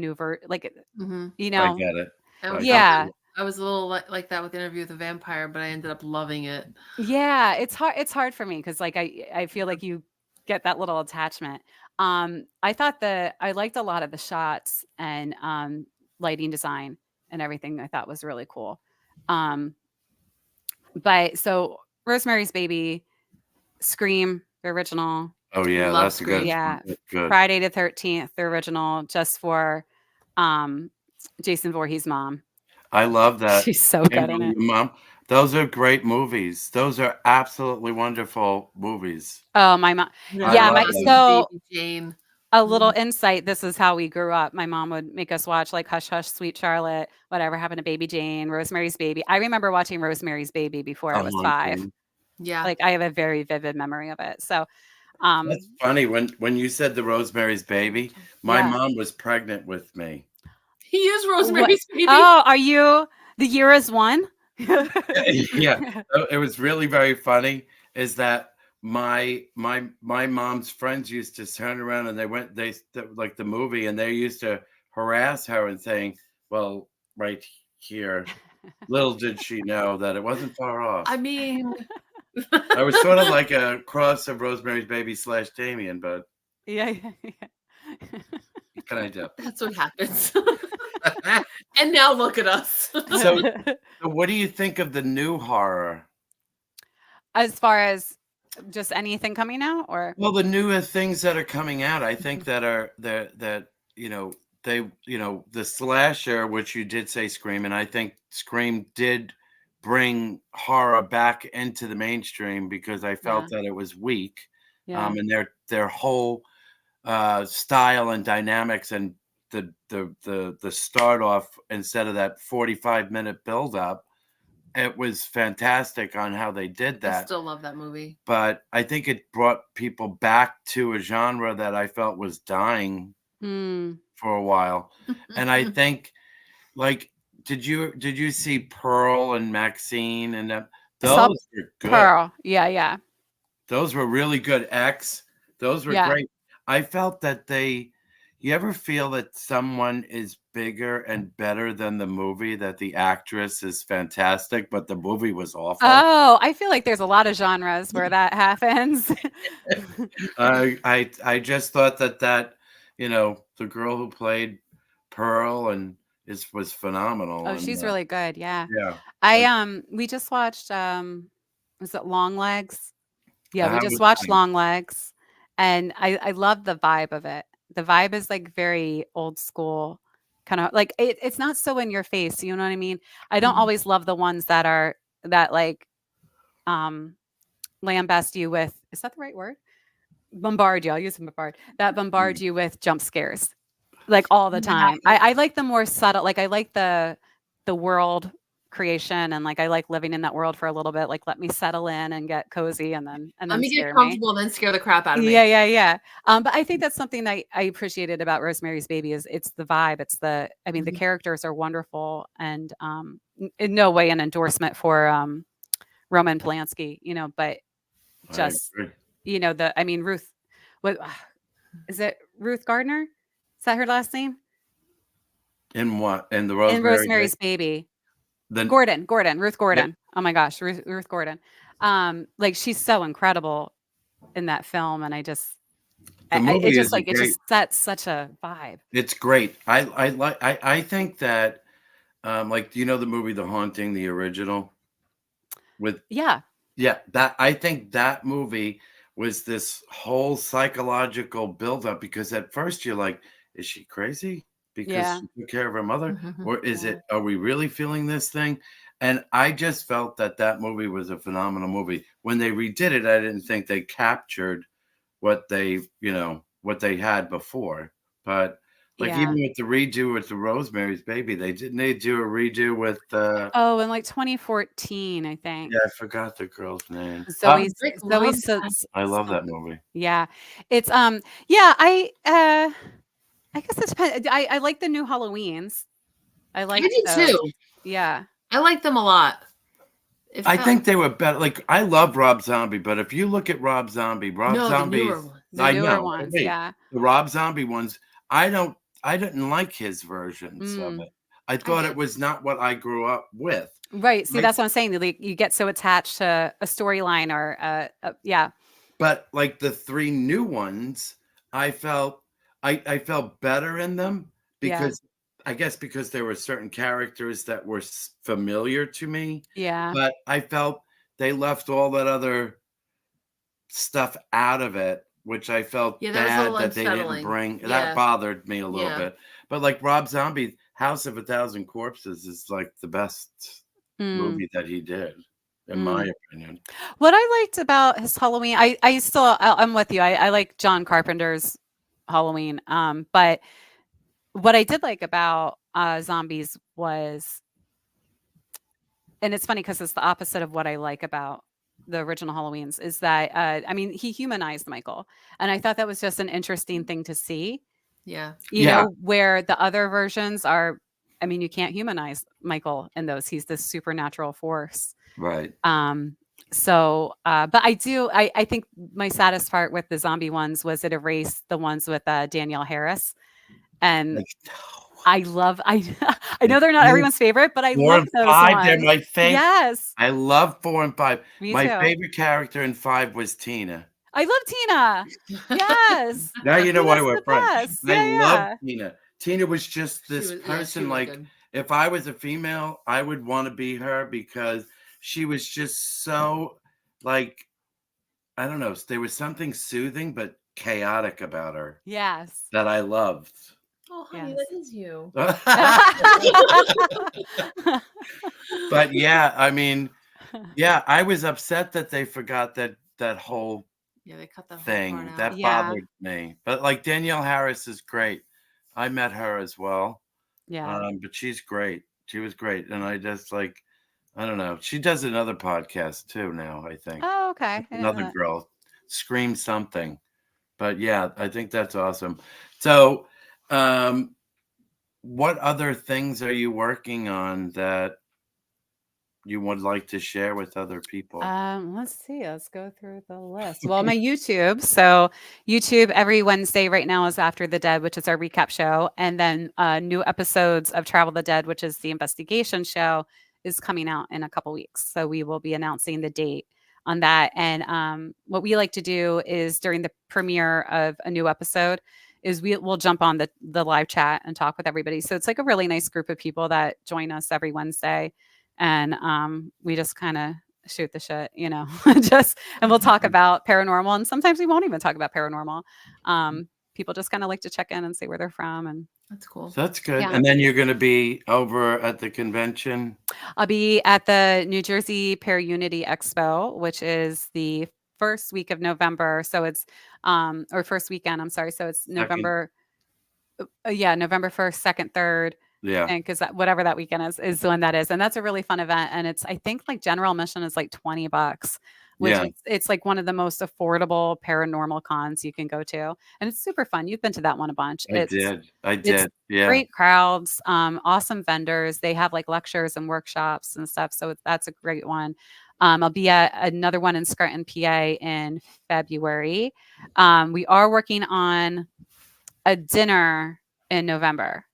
Speaker 3: like
Speaker 1: Mhm.
Speaker 3: you
Speaker 2: I
Speaker 3: know.
Speaker 2: get it.
Speaker 1: I
Speaker 2: I
Speaker 1: was,
Speaker 2: get
Speaker 3: Yeah.
Speaker 2: it.
Speaker 1: I was a little like that with Interview with the Vampire, but I ended up loving it.
Speaker 3: Yeah, it's hard for me because like I feel like you get that little attachment. I liked a lot of the shots and lighting design and everything. I thought was really cool. Um, but so Rosemary's Baby, Scream, the original,
Speaker 2: Oh yeah,
Speaker 1: Love
Speaker 2: that's a good.
Speaker 1: Scream.
Speaker 3: yeah,
Speaker 2: That's good.
Speaker 3: Friday the 13th, the original, just for Jason Voorhees' mom.
Speaker 2: I love that.
Speaker 3: She's so good
Speaker 2: Angel,
Speaker 3: in it.
Speaker 2: Your Mom. Those are great movies. Those are absolutely wonderful movies.
Speaker 3: Oh, my mom.
Speaker 1: Yeah,
Speaker 2: I
Speaker 3: Yeah,
Speaker 2: love
Speaker 3: my
Speaker 2: them.
Speaker 3: so
Speaker 1: Baby Jane.
Speaker 3: a little
Speaker 1: Mhm.
Speaker 3: insight, this is how we grew up. My mom would make us watch like Hush Hush, Sweet Charlotte, Whatever Happened to Baby Jane, Rosemary's Baby. I remember watching Rosemary's Baby before I
Speaker 2: A
Speaker 3: was 5.
Speaker 2: haunting.
Speaker 1: Yeah.
Speaker 3: Like, I have a very vivid memory of it. So,
Speaker 2: That's
Speaker 3: um,
Speaker 2: funny. When you said the Rosemary's Baby, my
Speaker 3: yeah.
Speaker 2: mom was pregnant with me.
Speaker 1: He is
Speaker 3: What?
Speaker 1: Rosemary's Baby.
Speaker 3: Oh, are you the year is one?
Speaker 2: Yeah, it was really very funny. Is that my mom's friends used to turn around and like the movie, and they used to harass her and saying, "Well, right here." Little did she know that it wasn't far off.
Speaker 1: I mean,
Speaker 2: I was sort of like a cross of Rosemary's Baby / Damien, but
Speaker 3: Yeah, yeah, yeah.
Speaker 2: what can I do?
Speaker 1: that's what happens. And now look at us.
Speaker 2: So, what do you think of the new horror?
Speaker 3: As far as just anything coming out or
Speaker 2: Well, the newer things that are coming out, I think
Speaker 3: Mhm.
Speaker 2: that are that the slasher, which you did say Scream, and I think Scream did bring horror back into the mainstream because I felt
Speaker 3: Yeah,
Speaker 2: that it was weak,
Speaker 3: yeah.
Speaker 2: and their whole style and dynamics and the start off instead of that 45-minute build up, it was fantastic on how they did
Speaker 1: I
Speaker 2: that.
Speaker 1: still love that movie.
Speaker 2: But I think it brought people back to a genre that I felt was dying
Speaker 3: Mm.
Speaker 2: for a while. And I think, like, did you see Pearl and Maxine and them?
Speaker 3: I saw
Speaker 2: Those were good.
Speaker 3: Pearl. Yeah, yeah.
Speaker 2: Those were really good. X, those were
Speaker 3: Yeah.
Speaker 2: great. I felt that you ever feel that someone is bigger and better than the movie, that the actress is fantastic, but the movie was awful?
Speaker 3: Oh, I feel like there's a lot of genres where that happens.
Speaker 2: I just thought that the girl who played Pearl and was phenomenal,
Speaker 3: Oh,
Speaker 2: and
Speaker 3: she's really good. Yeah.
Speaker 2: yeah,
Speaker 3: I
Speaker 2: like,
Speaker 3: we just watched was it Long Legs? Yeah, we
Speaker 2: how
Speaker 3: just
Speaker 2: was
Speaker 3: watched
Speaker 2: that?
Speaker 3: Long Legs and I love the vibe of it. The vibe is like very old school kind of like it's not so in your face, you know what I mean? I don't
Speaker 1: Mhm.
Speaker 3: always love the ones that like um lambast you with is that the right word? Bombard you. I'll use bombard. That bombard you with jump scares like all the
Speaker 1: Yeah.
Speaker 3: time. I like the more subtle, like I like the world creation and like I like living in that world for a little bit. Like let me settle in and get cozy and
Speaker 1: Let
Speaker 3: then
Speaker 1: me get
Speaker 3: scare me.
Speaker 1: comfortable, then scare the crap out of
Speaker 3: Yeah,
Speaker 1: me.
Speaker 3: yeah, yeah. But I think that's something that I appreciated about Rosemary's Baby is it's the vibe. It's the I mean the
Speaker 1: Mhm.
Speaker 3: characters are wonderful and in no way an endorsement for Roman Polanski, but
Speaker 2: I
Speaker 3: just
Speaker 2: agree.
Speaker 3: the I mean Ruth what is it Ruth Gardner? Is that her last name?
Speaker 2: In what? In the
Speaker 3: In
Speaker 2: Rosemary Day?
Speaker 3: Rosemary's Baby.
Speaker 2: Then
Speaker 3: Gordon, Ruth
Speaker 2: yeah,
Speaker 3: Gordon. Oh my gosh, Ruth Gordon. Like she's so incredible in that film, and I just,
Speaker 2: the
Speaker 3: it
Speaker 2: movie
Speaker 3: just
Speaker 2: is a
Speaker 3: like it
Speaker 2: great.
Speaker 3: just sets such a vibe.
Speaker 2: It's great. I think that like, do you know the movie The Haunting, the original with
Speaker 3: Yeah,
Speaker 2: yeah, that I think that movie was this whole psychological buildup because at first you're like, is she crazy because
Speaker 3: yeah,
Speaker 2: she took care of her mother?
Speaker 1: Mhm.
Speaker 2: Or
Speaker 3: yeah,
Speaker 2: are we really feeling this thing? And I just felt that that movie was a phenomenal movie. When they redid it, I didn't think they captured what they had before. But like even
Speaker 3: yeah.
Speaker 2: with the redo with the Rosemary's Baby, they do a redo with
Speaker 3: Oh, in like 2014, I
Speaker 2: yeah,
Speaker 3: think.
Speaker 2: I forgot the girl's name.
Speaker 3: Zoe
Speaker 1: Rick
Speaker 3: Zoe
Speaker 1: loves that.
Speaker 2: I love that movie.
Speaker 3: yeah. It's yeah, I guess it depends. I like the new Halloweens. I
Speaker 1: I
Speaker 3: like
Speaker 1: did
Speaker 3: those.
Speaker 1: too.
Speaker 3: Yeah.
Speaker 1: I like them a lot. It
Speaker 2: I
Speaker 1: felt
Speaker 2: think they were better. Like I love Rob Zombie, but if you look at Rob
Speaker 1: no, the newer
Speaker 2: Zombie's,
Speaker 1: ones.
Speaker 3: The
Speaker 2: I
Speaker 3: newer
Speaker 2: know. But
Speaker 3: ones,
Speaker 2: wait,
Speaker 3: yeah.
Speaker 2: the Rob Zombie ones, I don't. I didn't like his versions of
Speaker 3: Mm.
Speaker 2: it. I
Speaker 1: I
Speaker 2: thought it
Speaker 1: did.
Speaker 2: was not what I grew up with.
Speaker 3: Right. See,
Speaker 2: Like,
Speaker 3: that's what I'm saying. Like, you get so attached to a storyline or yeah,
Speaker 2: but like the three new ones, I felt I felt better in them
Speaker 3: yeah,
Speaker 2: because I guess because there were certain characters that were familiar to me,
Speaker 3: yeah,
Speaker 2: but I felt they left all that other stuff out of it which I felt
Speaker 1: Yeah, that was a little
Speaker 2: bad that they didn't
Speaker 1: unsettling.
Speaker 2: bring.
Speaker 1: Yeah.
Speaker 2: That bothered me a little
Speaker 1: Yeah.
Speaker 2: bit. But like Rob Zombie's House of a Thousand Corpses is like the best movie that he did, in my opinion.
Speaker 3: What I liked about his Halloween, I'm with you. I like John Carpenter's Halloween. But what I did like about Zombies was, and it's funny because it's the opposite of what I like about the original Halloweens, is that I mean, he humanized Michael, and I thought that was just an interesting thing to see.
Speaker 1: Yeah.
Speaker 3: You know, where the other versions are, I mean, you can't humanize Michael in those. He's this supernatural force.
Speaker 2: Right.
Speaker 3: But I think my saddest part with the zombie ones was it erased the ones with Danielle Harris. And I know they're not everyone's favorite, but I
Speaker 2: 4
Speaker 3: love
Speaker 2: and
Speaker 3: those
Speaker 2: 5, they're
Speaker 3: ones.
Speaker 2: my favorite.
Speaker 3: Yes.
Speaker 2: I love 4 and 5.
Speaker 3: Me
Speaker 2: My
Speaker 3: too.
Speaker 2: favorite character in 5 was Tina.
Speaker 3: I love Tina. Yes.
Speaker 2: Now you know why
Speaker 3: Tina's
Speaker 2: we're
Speaker 3: the
Speaker 2: friends.
Speaker 3: best.
Speaker 2: I
Speaker 3: Yeah,
Speaker 2: love
Speaker 3: yeah.
Speaker 2: Tina. Tina was just this
Speaker 1: she
Speaker 2: person.
Speaker 1: was
Speaker 2: Like,
Speaker 1: good.
Speaker 2: if I was a female, I would want to be her because she was just so, like, I don't know. There was something soothing but chaotic about her
Speaker 3: Yes.
Speaker 2: that I loved.
Speaker 1: Oh, honey,
Speaker 3: Yes.
Speaker 1: that is you.
Speaker 2: But yeah, I mean, yeah, I was upset that they forgot that whole
Speaker 1: Yeah, they cut that whole
Speaker 2: thing.
Speaker 1: part out.
Speaker 2: That
Speaker 3: Yeah.
Speaker 2: bothered me. But like Danielle Harris is great. I met her as well.
Speaker 3: Yeah.
Speaker 2: But she's great. She was great. And I just like, I don't know. She does another podcast too now, I think.
Speaker 3: Oh, okay. I didn't know
Speaker 2: Another
Speaker 3: that.
Speaker 2: girl, Scream Something. But yeah, I think that's awesome. So, what other things are you working on that you would like to share with other people?
Speaker 3: Let's see. Let's go through the list. Well, my YouTube. So YouTube every Wednesday right now is After the Dead, which is our recap show, and then new episodes of Travel the Dead, which is the investigation show, is coming out in a couple weeks. So we will be announcing the date on that. And what we like to do is during the premiere of a new episode is we'll jump on the live chat and talk with everybody. So it's like a really nice group of people that join us every Wednesday. And we just kind of shoot the shit, you know, and we'll talk about paranormal, and sometimes we won't even talk about paranormal. People just kind of like to check in and say where they're from, and
Speaker 1: That's cool.
Speaker 2: So that's good.
Speaker 3: Yeah.
Speaker 2: And then you're going to be over at the convention.
Speaker 3: I'll be at the New Jersey Parunity Expo, which is the first week of November. So it's or first weekend, I'm sorry. So it's November. November 1st, 2nd, 3rd.
Speaker 2: Yeah.
Speaker 3: And because whatever that weekend is when that is. And that's a really fun event. And it's, I think like general admission is like $20, which
Speaker 2: Yeah.
Speaker 3: it's like one of the most affordable paranormal cons you can go to. And it's super fun. You've been to that one a bunch.
Speaker 2: I
Speaker 3: It's
Speaker 2: did. Yeah.
Speaker 3: great crowds, awesome vendors. They have like lectures and workshops and stuff. So that's a great one. I'll be at another one in Scranton, PA in February. We are working on a dinner in November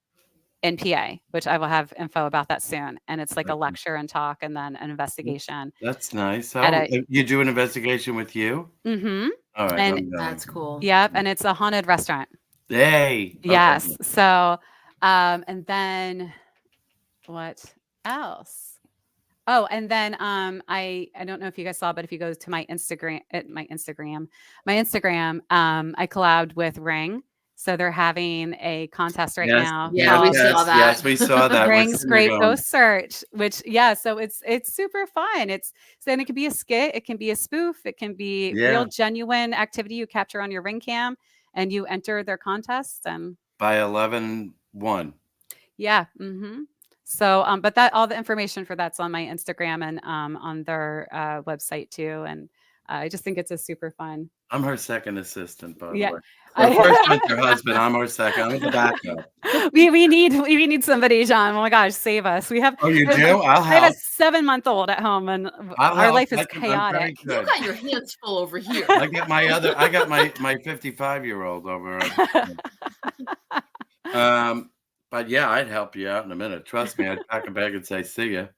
Speaker 3: in PA, which I will have info about that soon. And it's like a lecture and talk and then an investigation.
Speaker 2: That's nice.
Speaker 3: At
Speaker 2: You do an investigation with you?
Speaker 3: Mm-hmm.
Speaker 2: All right.
Speaker 3: And
Speaker 2: I'm going.
Speaker 1: That's cool.
Speaker 3: Yep. And it's a haunted restaurant.
Speaker 2: Hey.
Speaker 3: Yes.
Speaker 2: Okay.
Speaker 3: So, and then what else? Oh, and then I don't know if you guys saw, but if you go to my Instagram, I collabed with Ring. So they're having a contest right now.
Speaker 1: Yeah, we saw that.
Speaker 2: Yes, we saw that.
Speaker 3: Ring's Great Ghost Search, which so it's super fun. It can be a skit, it can be a spoof, it can be real genuine activity you capture on your Ring cam and you enter their contest and
Speaker 2: by 11/1.
Speaker 3: Yeah. Mm-hmm. So, but all the information for that's on my Instagram and on their website too. And I just think it's a super fun.
Speaker 2: I'm her second assistant, by the
Speaker 3: Yeah.
Speaker 2: way. Her first one's her husband. I'm her second. I'm the backup.
Speaker 3: we need somebody, John. Oh my gosh, save us. We have.
Speaker 2: Oh, you do? I'll
Speaker 3: I have
Speaker 2: help.
Speaker 3: a 7-month-old at home, and
Speaker 2: I'll
Speaker 3: our
Speaker 2: help.
Speaker 3: life is
Speaker 2: I'm very
Speaker 3: chaotic.
Speaker 1: You
Speaker 2: good.
Speaker 1: got your hands full over here.
Speaker 2: I got my 55-year-old over. But yeah, I'd help you out in a minute. Trust me, I'd pack a bag and say, see ya.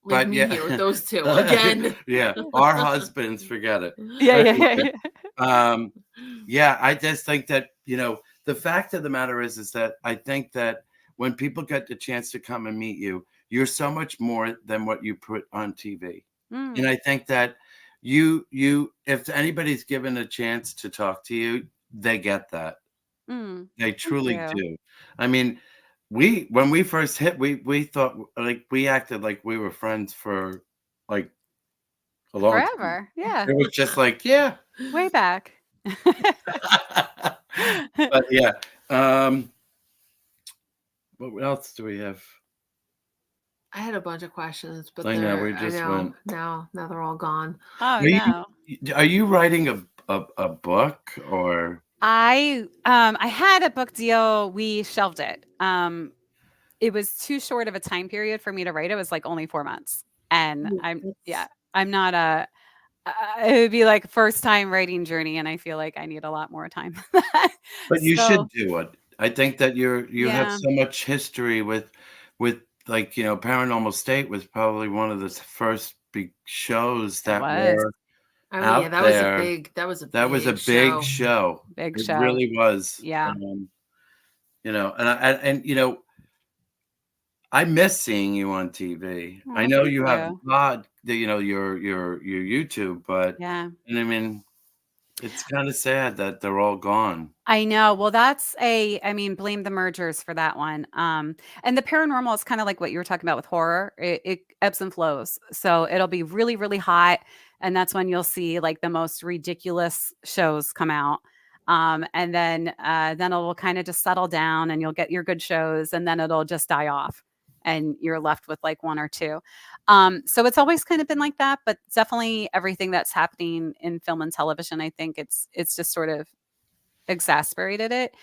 Speaker 1: Leave me here with those two again.
Speaker 2: Yeah, our husbands, forget it.
Speaker 3: Yeah.
Speaker 2: I just think that, the fact of the matter is that I think that when people get the chance to come and meet you, you're so much more than what you put on TV. And I think that if anybody's given a chance to talk to you, they get that.
Speaker 3: Mm,
Speaker 2: They
Speaker 3: thank
Speaker 2: truly
Speaker 3: you.
Speaker 2: do. I mean, when we first hit, we thought like we acted like we were friends for like a long time.
Speaker 3: Forever. Yeah.
Speaker 2: It was just like, yeah.
Speaker 3: Way back.
Speaker 2: But yeah. Um, what else do we have?
Speaker 1: I had a bunch of questions, but
Speaker 2: I know we
Speaker 1: I
Speaker 2: just
Speaker 1: know
Speaker 2: went.
Speaker 1: now they're all gone.
Speaker 3: Oh
Speaker 2: Are you
Speaker 3: no.
Speaker 2: are you writing a book or?
Speaker 3: I had a book deal. We shelved it. It was too short of a time period for me to write. It was like only 4 months. And
Speaker 1: Yeah, that's
Speaker 3: I'm not a it would be like first time writing journey, and I feel like I need a lot more time than that.
Speaker 2: But you
Speaker 3: So
Speaker 2: should do it. I think that you have
Speaker 3: yeah,
Speaker 2: so much history with like, Paranormal State was probably one of the first big shows
Speaker 3: it
Speaker 2: that
Speaker 3: was
Speaker 2: were
Speaker 1: I mean, yeah,
Speaker 2: out there. That was a
Speaker 1: big
Speaker 2: big
Speaker 1: show.
Speaker 2: show.
Speaker 3: big
Speaker 2: It
Speaker 3: show.
Speaker 2: really was.
Speaker 3: Yeah.
Speaker 2: I miss seeing you on TV. I
Speaker 3: Oh,
Speaker 2: know
Speaker 3: thank
Speaker 2: you have
Speaker 3: you.
Speaker 2: your YouTube, but
Speaker 3: Yeah.
Speaker 2: and I mean, it's kind of sad that they're all gone.
Speaker 3: I know. Well, I mean, blame the mergers for that one. And the paranormal is kind of like what you were talking about with horror. It ebbs and flows. So it'll be really, really hot. And that's when you'll see like the most ridiculous shows come out. And then it will kind of just settle down and you'll get your good shows and then it'll just die off. And you're left with like one or two. So it's always kind of been like that, but definitely everything that's happening in film and television, I think it's just sort of exasperated it,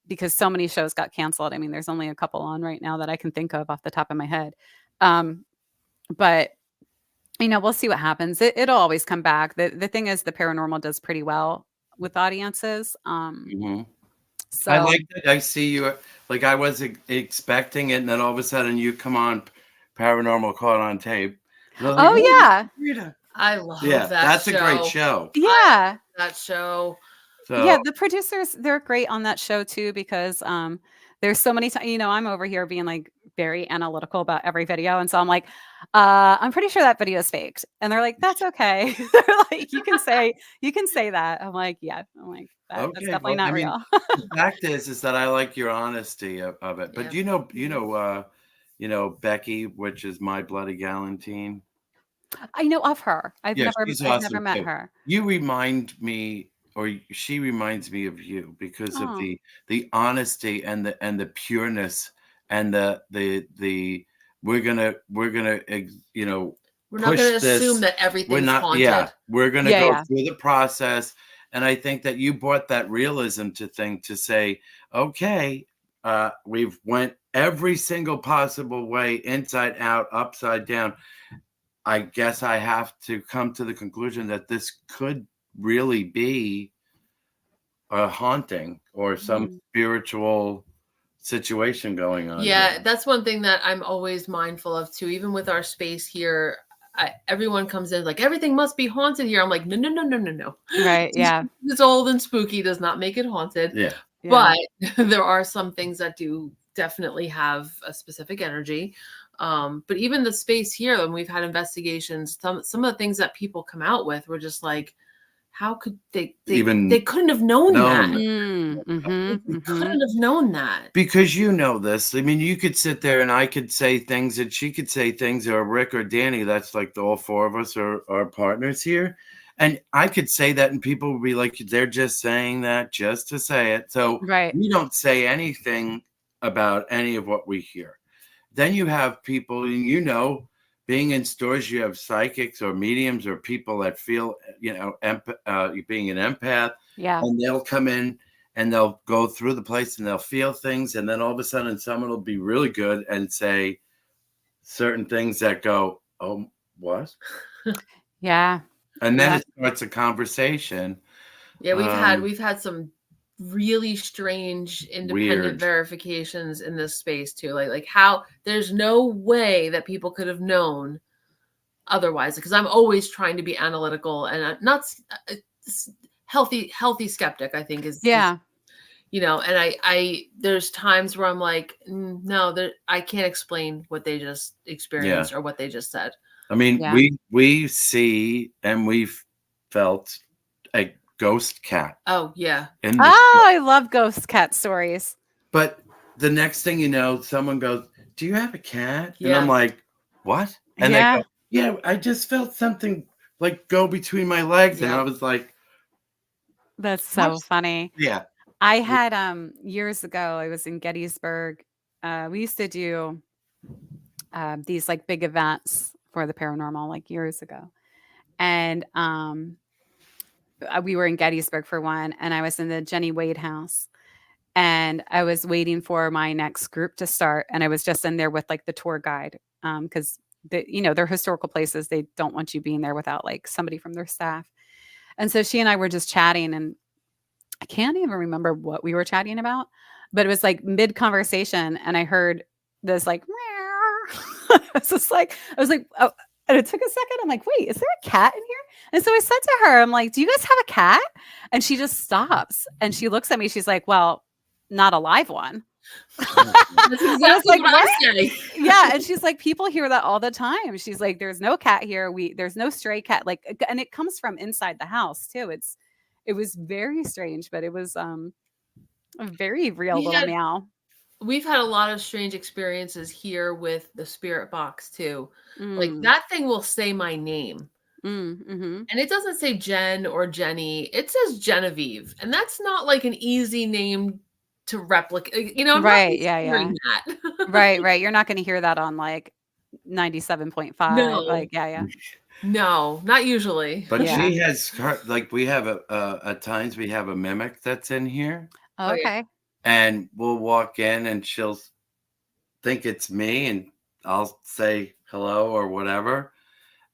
Speaker 3: because so many shows got canceled. I mean, there's only a couple on right now that I can think of off the top of my head. Um, but we'll see what happens. It'll always come back. The thing is, the paranormal does pretty well with audiences.
Speaker 2: Mhm. I
Speaker 3: So
Speaker 2: like that. I see you. Like I was expecting it, and then all of a sudden you come on Paranormal Caught on Tape, and I was like,
Speaker 3: oh
Speaker 2: "Oh,
Speaker 3: yeah,
Speaker 2: Rita."
Speaker 1: I love
Speaker 2: Yeah,
Speaker 1: that
Speaker 2: that's a great
Speaker 1: show.
Speaker 2: show.
Speaker 3: yeah.
Speaker 1: That show.
Speaker 3: Yeah,
Speaker 2: So
Speaker 3: the producers, they're great on that show too because there's so many times, I'm over here being like very analytical about every video. And so I'm like, I'm pretty sure that video is faked. And they're like, that's okay. They're like, you can say that. I'm like, yeah. I'm like, that's
Speaker 2: okay,
Speaker 3: definitely
Speaker 2: well, I
Speaker 3: not
Speaker 2: mean,
Speaker 3: real.
Speaker 2: the fact is that I like your honesty of it. But
Speaker 1: Yeah.
Speaker 2: Becky, which is My Bloody Galantine.
Speaker 3: I know of her.
Speaker 2: Yeah, she's
Speaker 3: I've never
Speaker 2: awesome
Speaker 3: met
Speaker 2: too.
Speaker 3: her.
Speaker 2: You remind me, or she reminds me of you because of
Speaker 3: Oh,
Speaker 2: the honesty and the pureness and the
Speaker 1: We're not
Speaker 2: push
Speaker 1: gonna assume
Speaker 2: this.
Speaker 1: that
Speaker 2: We're
Speaker 1: everything's
Speaker 2: not, yeah,
Speaker 1: haunted.
Speaker 2: we're gonna
Speaker 3: yeah,
Speaker 2: go
Speaker 3: yeah.
Speaker 2: through the process. And I think that you brought that realism to say, okay, we've went every single possible way, inside out, upside down. I guess I have to come to the conclusion that this could really be a haunting or some
Speaker 3: Mhm.
Speaker 2: spiritual situation going on
Speaker 1: Yeah,
Speaker 2: here.
Speaker 1: that's one thing that I'm always mindful of too. Even with our space here, everyone comes in like everything must be haunted here. I'm like, no, no, no, no, no, no.
Speaker 3: Right.
Speaker 1: Just
Speaker 3: Yeah.
Speaker 1: because it's old and spooky does not make it haunted.
Speaker 2: Yeah.
Speaker 3: Yeah.
Speaker 1: But there are some things that do definitely have a specific energy. But even the space here, when we've had investigations, some of the things that people come out with were just like, how could they
Speaker 2: Even
Speaker 1: couldn't have known that.
Speaker 2: known.
Speaker 3: Mm,
Speaker 1: They
Speaker 3: mm-hmm, mm-hmm.
Speaker 1: couldn't have known that.
Speaker 2: Because you know this. I mean, you could sit there and I could say things and she could say things, or Rick or Danny. That's like all four of us are partners here. And I could say that and people would be like, they're just saying that just to say it. So
Speaker 3: Right.
Speaker 2: we don't say anything about any of what we hear. Then you have people, and being in stores, you have psychics or mediums or people that feel, being an empath,
Speaker 3: Yeah.
Speaker 2: and they'll come in and they'll go through the place and they'll feel things. And then all of a sudden, someone will be really good and say certain things that go, oh, what?
Speaker 3: Yeah.
Speaker 2: And then
Speaker 3: Yeah.
Speaker 2: it starts a conversation.
Speaker 1: Yeah,
Speaker 2: Um,
Speaker 1: we've had some really strange independent
Speaker 2: Weird.
Speaker 1: verifications in this space too. Like how there's no way that people could have known otherwise. Because I'm always trying to be analytical and not healthy skeptic. I think is
Speaker 3: Yeah.
Speaker 1: and there's times where I'm like, no, I can't explain what they just experienced or what they just said.
Speaker 2: I mean,
Speaker 3: Yeah.
Speaker 2: we see and we've felt a ghost cat.
Speaker 1: Oh yeah.
Speaker 3: I love ghost cat stories.
Speaker 2: But the next thing you know, someone goes, "Do you have a cat?" And
Speaker 1: Yeah.
Speaker 2: I'm like, "What?" And they go, "Yeah, I just felt something like go between my legs," and I was like,
Speaker 3: That's so funny.
Speaker 2: Yeah.
Speaker 3: I had years ago, I was in Gettysburg. We used to do these like big events for the paranormal like years ago. And we were in Gettysburg for one, and I was in the Jenny Wade house. And I was waiting for my next group to start, and I was just in there with like the tour guide, because they're historical places. They don't want you being there without like somebody from their staff. And so she and I were just chatting, and I can't even remember what we were chatting about, but it was like mid conversation, and I heard this like, meow. I was like, oh, and it took a second. I'm like, wait, is there a cat in here? And so I said to her, I'm like, do you guys have a cat? And she just stops and she looks at me. She's like, well, not a live one.
Speaker 1: That's exactly
Speaker 3: I was like,
Speaker 1: what I say.
Speaker 3: Yeah. And she's like, people hear that all the time. She's like, there's no cat here. There's no stray cat. Like, and it comes from inside the house too. It was very strange, but it was a very real little meow.
Speaker 1: We've had a lot of strange experiences here with the spirit box too. Like
Speaker 3: Mm.
Speaker 1: that thing will say my name.
Speaker 3: Mm-hmm.
Speaker 1: And it doesn't say Jen or Jenny. It says Genevieve. And that's not like an easy name to replicate. I'm
Speaker 3: Right.
Speaker 1: not
Speaker 3: Yeah.
Speaker 1: that.
Speaker 3: Right. You're not going to hear that on like 97.5.
Speaker 1: No.
Speaker 3: Like, yeah.
Speaker 1: No, not usually.
Speaker 2: But she has like we have at times we have a mimic that's in here.
Speaker 3: Oh, okay.
Speaker 2: And we'll walk in and she'll think it's me and I'll say hello or whatever.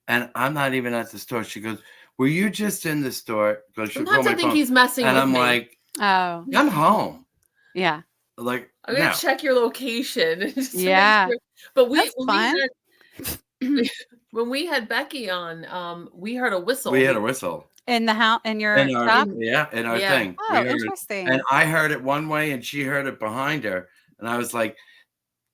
Speaker 2: And I'm not even at the store. She goes, "Were you just in the store?"
Speaker 1: Sometimes I think he's messing with me.
Speaker 2: And I'm like,
Speaker 3: "Oh,
Speaker 2: I'm home."
Speaker 3: Yeah.
Speaker 2: Like,
Speaker 1: I'm gonna check your location.
Speaker 3: Yeah.
Speaker 1: Sure. But
Speaker 3: That's fun.
Speaker 1: When we had Becky on, we heard a whistle.
Speaker 2: We had a whistle.
Speaker 3: In the house, in your shop?
Speaker 2: In our thing.
Speaker 3: Oh, interesting.
Speaker 2: And I heard it one way and she heard it behind her. And I was like,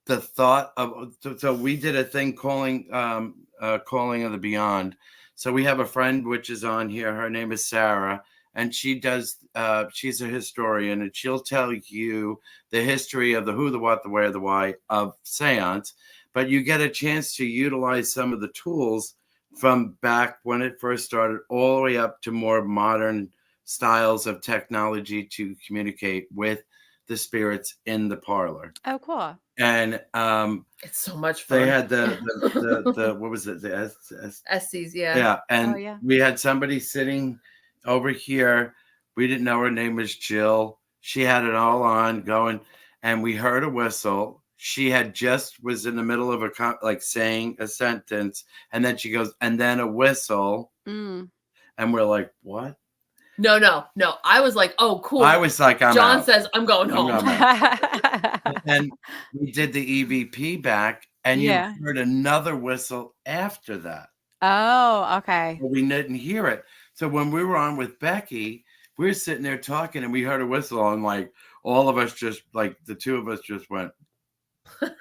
Speaker 2: the thought of, so we did a thing calling of the beyond. So we have a friend which is on here. Her name is Sarah. And she does, she's a historian and she'll tell you the history of the who, the what, the where, the why of seance. But you get a chance to utilize some of the tools from back when it first started all the way up to more modern styles of technology to communicate with the spirits in the parlor.
Speaker 3: Oh, cool.
Speaker 2: And
Speaker 1: it's so much fun.
Speaker 2: They had the what was it? The
Speaker 1: SCs, yeah.
Speaker 2: Yeah. And we had somebody sitting over here. We didn't know her name was Jill. She had it all on going, and we heard a whistle. She had just was in the middle of saying a sentence, and then she goes, and then a whistle. And we're like, what?
Speaker 1: No. I was like, oh, cool.
Speaker 2: I was like,
Speaker 1: John
Speaker 2: out.
Speaker 1: says, I'm going home.
Speaker 2: And we did the EVP back, and you heard another whistle after that.
Speaker 3: Oh, okay.
Speaker 2: But we didn't hear it. So when we were on with Becky, we were sitting there talking, and we heard a whistle, and like all of us just like the two of us just went.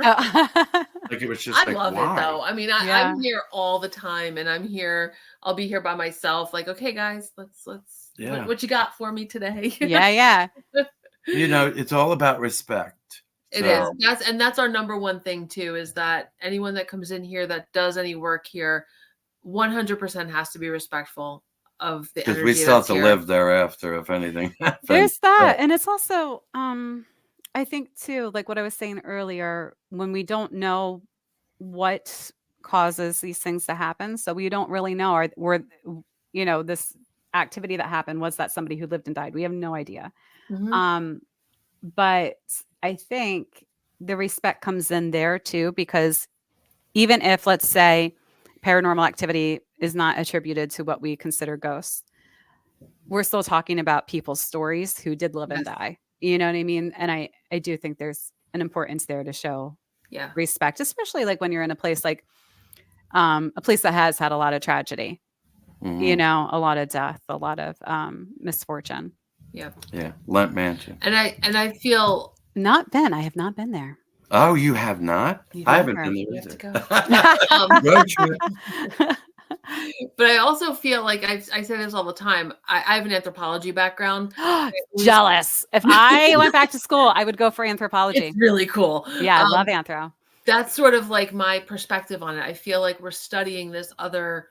Speaker 2: Like it was just
Speaker 1: I love it though. I mean, I'm here all the time and I'll be here by myself. Like, okay, guys, let's what you got for me today?
Speaker 3: Yeah.
Speaker 2: It's all about respect.
Speaker 1: It is. That's our number one thing too, is that anyone that comes in here that does any work here 100% has to be respectful of the energy.
Speaker 2: Because we still have to live thereafter, if anything happens.
Speaker 3: There's that. And it's also I think too, like what I was saying earlier, when we don't know what causes these things to happen, so we don't really know, this activity that happened, was that somebody who lived and died? We have no idea.
Speaker 1: Mm-hmm.
Speaker 3: But I think the respect comes in there too, because even if, let's say, paranormal activity is not attributed to what we consider ghosts, we're still talking about people's stories who did live and die. You know what I mean? And I do think there's an importance there to show respect, especially like when you're in a place like a place that has had a lot of tragedy, a lot of death, a lot of misfortune.
Speaker 1: Yeah.
Speaker 2: Yeah, Lent Mansion.
Speaker 1: And I feel
Speaker 3: Not been. I have not been there.
Speaker 2: Oh, you have not?
Speaker 3: You've
Speaker 2: I haven't
Speaker 3: never.
Speaker 2: been
Speaker 1: you
Speaker 2: there
Speaker 1: have to
Speaker 2: either.
Speaker 1: go.
Speaker 2: Road trip.
Speaker 1: But I also feel like I say this all the time. I have an anthropology background.
Speaker 3: Jealous. If I went back to school, I would go for
Speaker 1: It's
Speaker 3: anthropology.
Speaker 1: really cool.
Speaker 3: Yeah, I love anthro.
Speaker 1: That's sort of like my perspective on it. I feel like we're studying this other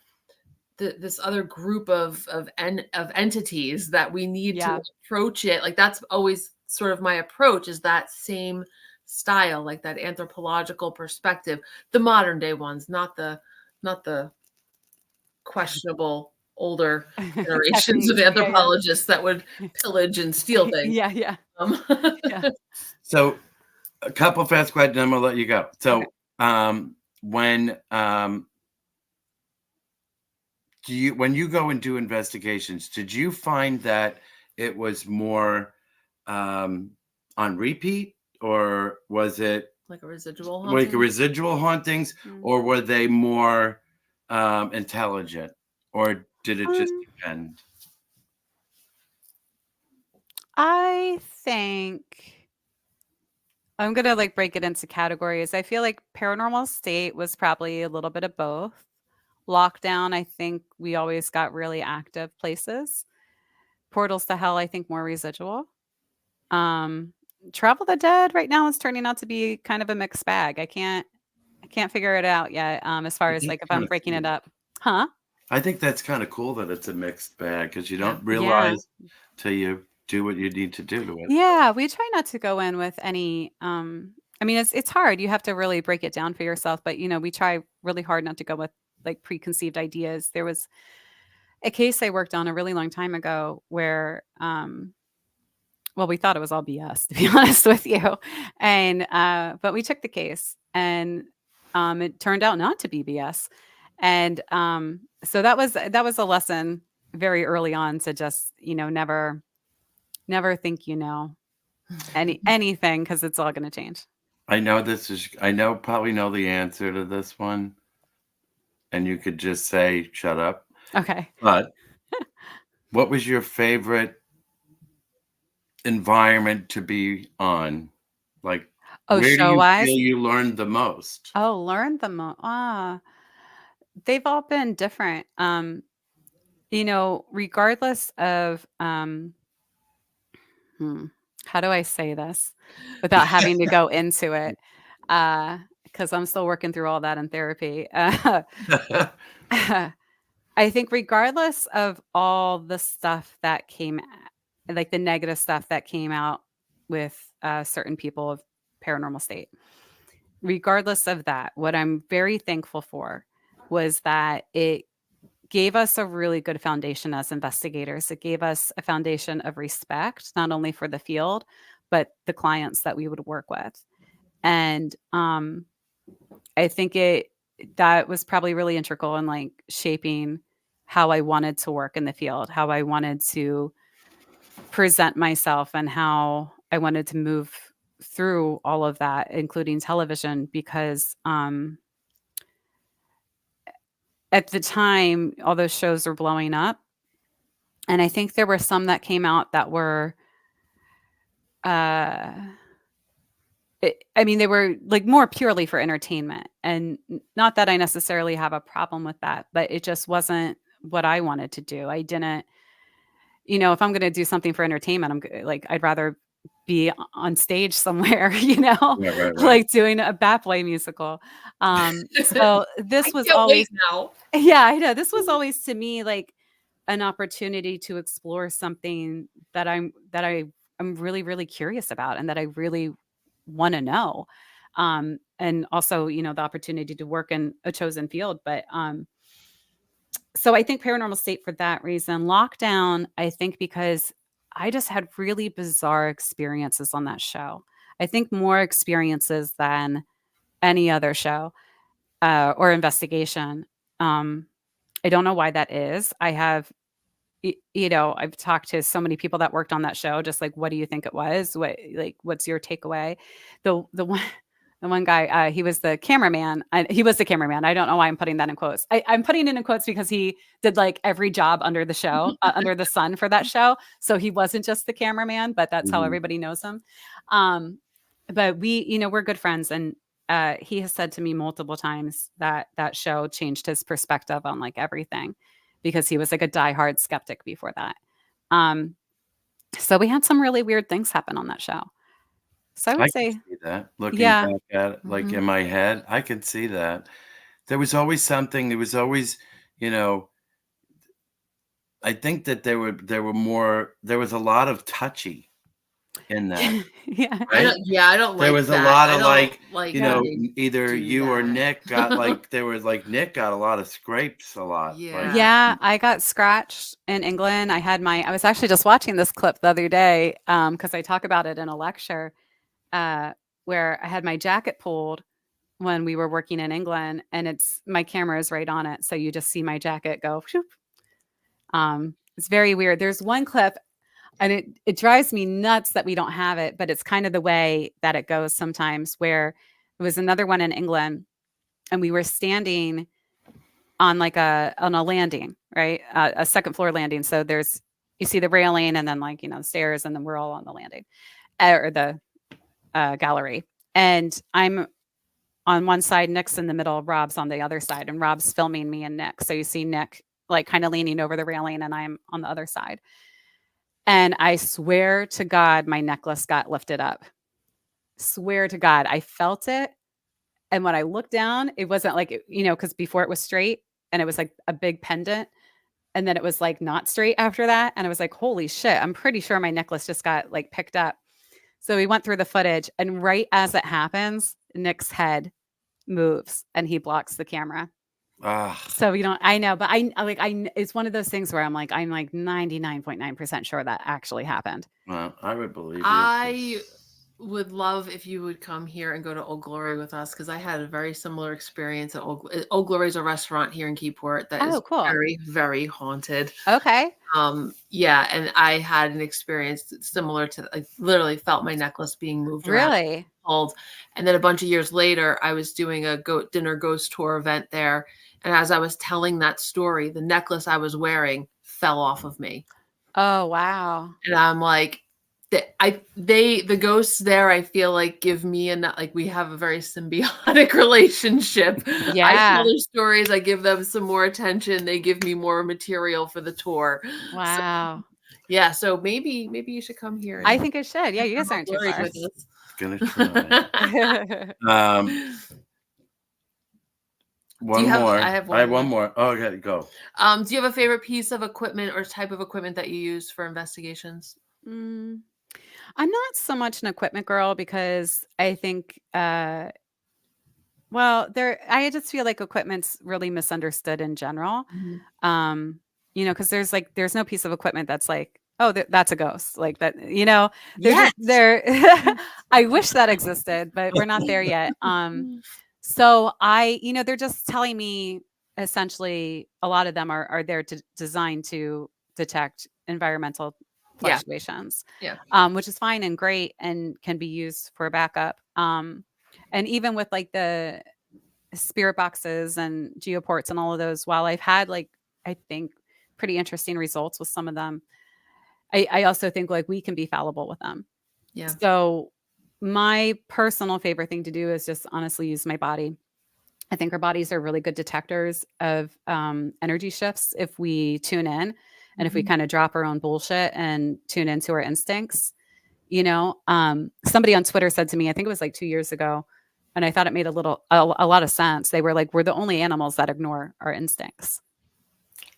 Speaker 1: this other group of entities that we need to
Speaker 3: Yeah.
Speaker 1: approach it. Like that's always sort of my approach is that same style, like that anthropological perspective. The modern day ones, not the questionable older generations of
Speaker 3: Techniques. Yeah,
Speaker 1: anthropologists that would pillage and steal
Speaker 3: yeah.
Speaker 1: things.
Speaker 3: Yeah, yeah.
Speaker 1: Um,
Speaker 3: Yeah.
Speaker 2: So a couple fast questions, then we'll let you go.
Speaker 3: Okay.
Speaker 2: So when when you go and do investigations, did you find that it was more on repeat, or was it
Speaker 1: like a residual
Speaker 2: like
Speaker 1: haunting.
Speaker 2: residual hauntings, or were they more intelligent, or did it just
Speaker 3: Um,
Speaker 2: depend?
Speaker 3: I think I'm gonna like break it into categories. I feel like paranormal state was probably a little bit of both. Lockdown, I think we always got really active places. Portals to hell, I think more residual. Um, Travel the Dead right now is turning out to be kind of a mixed bag. I can't figure it out yet. As far as
Speaker 2: That's
Speaker 3: like if
Speaker 2: kind
Speaker 3: I'm
Speaker 2: of
Speaker 3: breaking it
Speaker 2: cool.
Speaker 3: up. Huh?
Speaker 2: I think that's kind of cool that it's a mixed bag, because you
Speaker 1: Yeah.
Speaker 2: don't
Speaker 3: Yeah.
Speaker 2: realize till you do what you need to do to it.
Speaker 3: Yeah, we try not to go in with any I mean it's hard. You have to really break it down for yourself, but we try really hard not to go with like preconceived ideas. There was a case I worked on a really long time ago where well, we thought it was all BS to be honest with you. And but we took the case and it turned out not to be BS. And so that was a lesson very early on to just, never think anything because it's all going to change.
Speaker 2: I know probably know the answer to this one, and you could just say shut up.
Speaker 3: Okay.
Speaker 2: But what was your favorite environment to be on? Like,
Speaker 3: Oh,
Speaker 2: where do
Speaker 3: show
Speaker 2: you
Speaker 3: wise.
Speaker 2: feel you learned the most?
Speaker 3: Oh, learn them. They've all been different. Regardless of hmm, how do I say this without having to go into it? Because I'm still working through all that in therapy. I think regardless of all the stuff that like the negative stuff that came out with certain people of paranormal state, regardless of that, what I'm very thankful for was that it gave us a really good foundation as investigators. It gave us a foundation of respect, not only for the field, but the clients that we would work with. And I think that was probably really integral in like shaping how I wanted to work in the field, how I wanted to present myself, and how I wanted to move through all of that, including television, because at the time, all those shows were blowing up. And I think there were some that came out that were, uh, I mean, they were like more purely for entertainment. And not that I necessarily have a problem with that, but it just wasn't what I wanted to do. I didn't, if I'm going to do something for entertainment, like, I'd rather be on stage somewhere,
Speaker 2: Right, right, right.
Speaker 3: like doing a Bat Boy musical. So
Speaker 1: I
Speaker 3: this was
Speaker 1: can't wait
Speaker 3: always,
Speaker 1: now.
Speaker 3: yeah, I know. This was always to me like an opportunity to explore something I'm really, really curious about and that I really want to know. And also, the opportunity to work in a chosen field. But so I think paranormal state for that reason. Lockdown, I think because I just had really bizarre experiences on that show. I think more experiences than any other show or investigation. Um, I don't know why that is. I've talked to so many people that worked on that show, just like, what do you think it was? What's your takeaway? The one The one guy, he was the cameraman. He was the cameraman. I don't know why I'm putting that in quotes. I'm putting it in quotes because he did like every job under the show, under the sun for that show. So he wasn't just the cameraman, but that's how everybody knows him. But we're good friends, and he has said to me multiple times that that show changed his perspective on like everything, because he was like a diehard skeptic before that. So we had some really weird things happen on that show. So I would
Speaker 2: I
Speaker 3: say,
Speaker 2: can see that. Looking
Speaker 3: yeah.
Speaker 2: back at it, like in my head, I can see that. There was always something. There was always, I think that there was a lot of touchy in that,
Speaker 3: Yeah.
Speaker 2: right?
Speaker 1: I don't
Speaker 2: There
Speaker 1: like
Speaker 2: was a
Speaker 1: that.
Speaker 2: lot
Speaker 1: I
Speaker 2: of
Speaker 1: don't
Speaker 2: like,
Speaker 1: like
Speaker 3: Yeah.
Speaker 1: when they
Speaker 2: either
Speaker 1: do
Speaker 2: you or
Speaker 1: that.
Speaker 2: Nick got like, there was like Nick got a lot of scrapes a lot. Like,
Speaker 3: Yeah, I got scratched in England. I was actually just watching this clip the other day, because I talk about it in a lecture, where I had my jacket pulled when we were working in England, and my camera is right on it. So you just see my jacket go. Whoop. It's very weird. There's one clip, and it drives me nuts that we don't have it, but it's kind of the way that it goes sometimes, where it was another one in England, and we were standing on on a landing, right? A second floor landing. So you see the railing, and then the stairs, and then we're all on the landing, or the gallery. And I'm on one side, Nick's in the middle, Rob's on the other side, and Rob's filming me and Nick. So you see Nick like kind of leaning over the railing, and I'm on the other side. And I swear to God, my necklace got lifted up. Swear to God, I felt it. And when I looked down, it wasn't like, because before it was straight, and it was like a big pendant. And then it was like not straight after that. And I was like, holy shit, I'm pretty sure my necklace just got like picked up. So we went through the footage, and right as it happens, Nick's head moves and he blocks the camera. So I know, but it's one of those things where I'm like 99.9% sure that actually happened.
Speaker 2: well, I would believe you.
Speaker 1: I would love if you would come here and go to Old Glory with us, because I had a very similar experience at Old Glory is a restaurant here in Keyport that is
Speaker 3: cool.
Speaker 1: very, very haunted.
Speaker 3: Okay.
Speaker 1: Yeah, and I had an experience similar to, I literally felt my necklace being moved around.
Speaker 3: Really?
Speaker 1: Pulled. And then a bunch of years later, I was doing a dinner ghost tour event there. And as I was telling that story, the necklace I was wearing fell off of me.
Speaker 3: Oh, wow.
Speaker 1: And I'm like, the ghosts there, I feel like give me we have a very symbiotic relationship.
Speaker 3: Yeah.
Speaker 1: I tell their stories, I give them some more attention, they give me more material for the tour.
Speaker 3: Wow.
Speaker 1: So maybe you should come here.
Speaker 3: I think it should. Yeah, you guys aren't too far.
Speaker 2: Gonna try. One more. I have one more. Oh, okay, go.
Speaker 1: Do you have a favorite piece of equipment or type of equipment that you use for investigations?
Speaker 3: I'm not so much an equipment girl, because I think, I just feel like equipment's really misunderstood in general. Because there's no piece of equipment that's like, oh, that's a ghost, like that.
Speaker 1: Yes.
Speaker 3: I wish that existed, but we're not there yet. So they're just telling me, essentially, a lot of them are there to designed to detect environmental fluctuations, which is fine and great and can be used for backup. And even with like the spirit boxes and geoports and all of those, while I've had I think pretty interesting results with some of them, I also think we can be fallible with them. Yeah. So my personal favorite thing to do is just honestly use my body. I think our bodies are really good detectors of energy shifts if we tune in, and if we kind of drop our own bullshit and tune into our instincts. Somebody on Twitter said to me, I think it was like 2 years ago, and I thought it made a lot of sense. They were like, we're the only animals that ignore our instincts.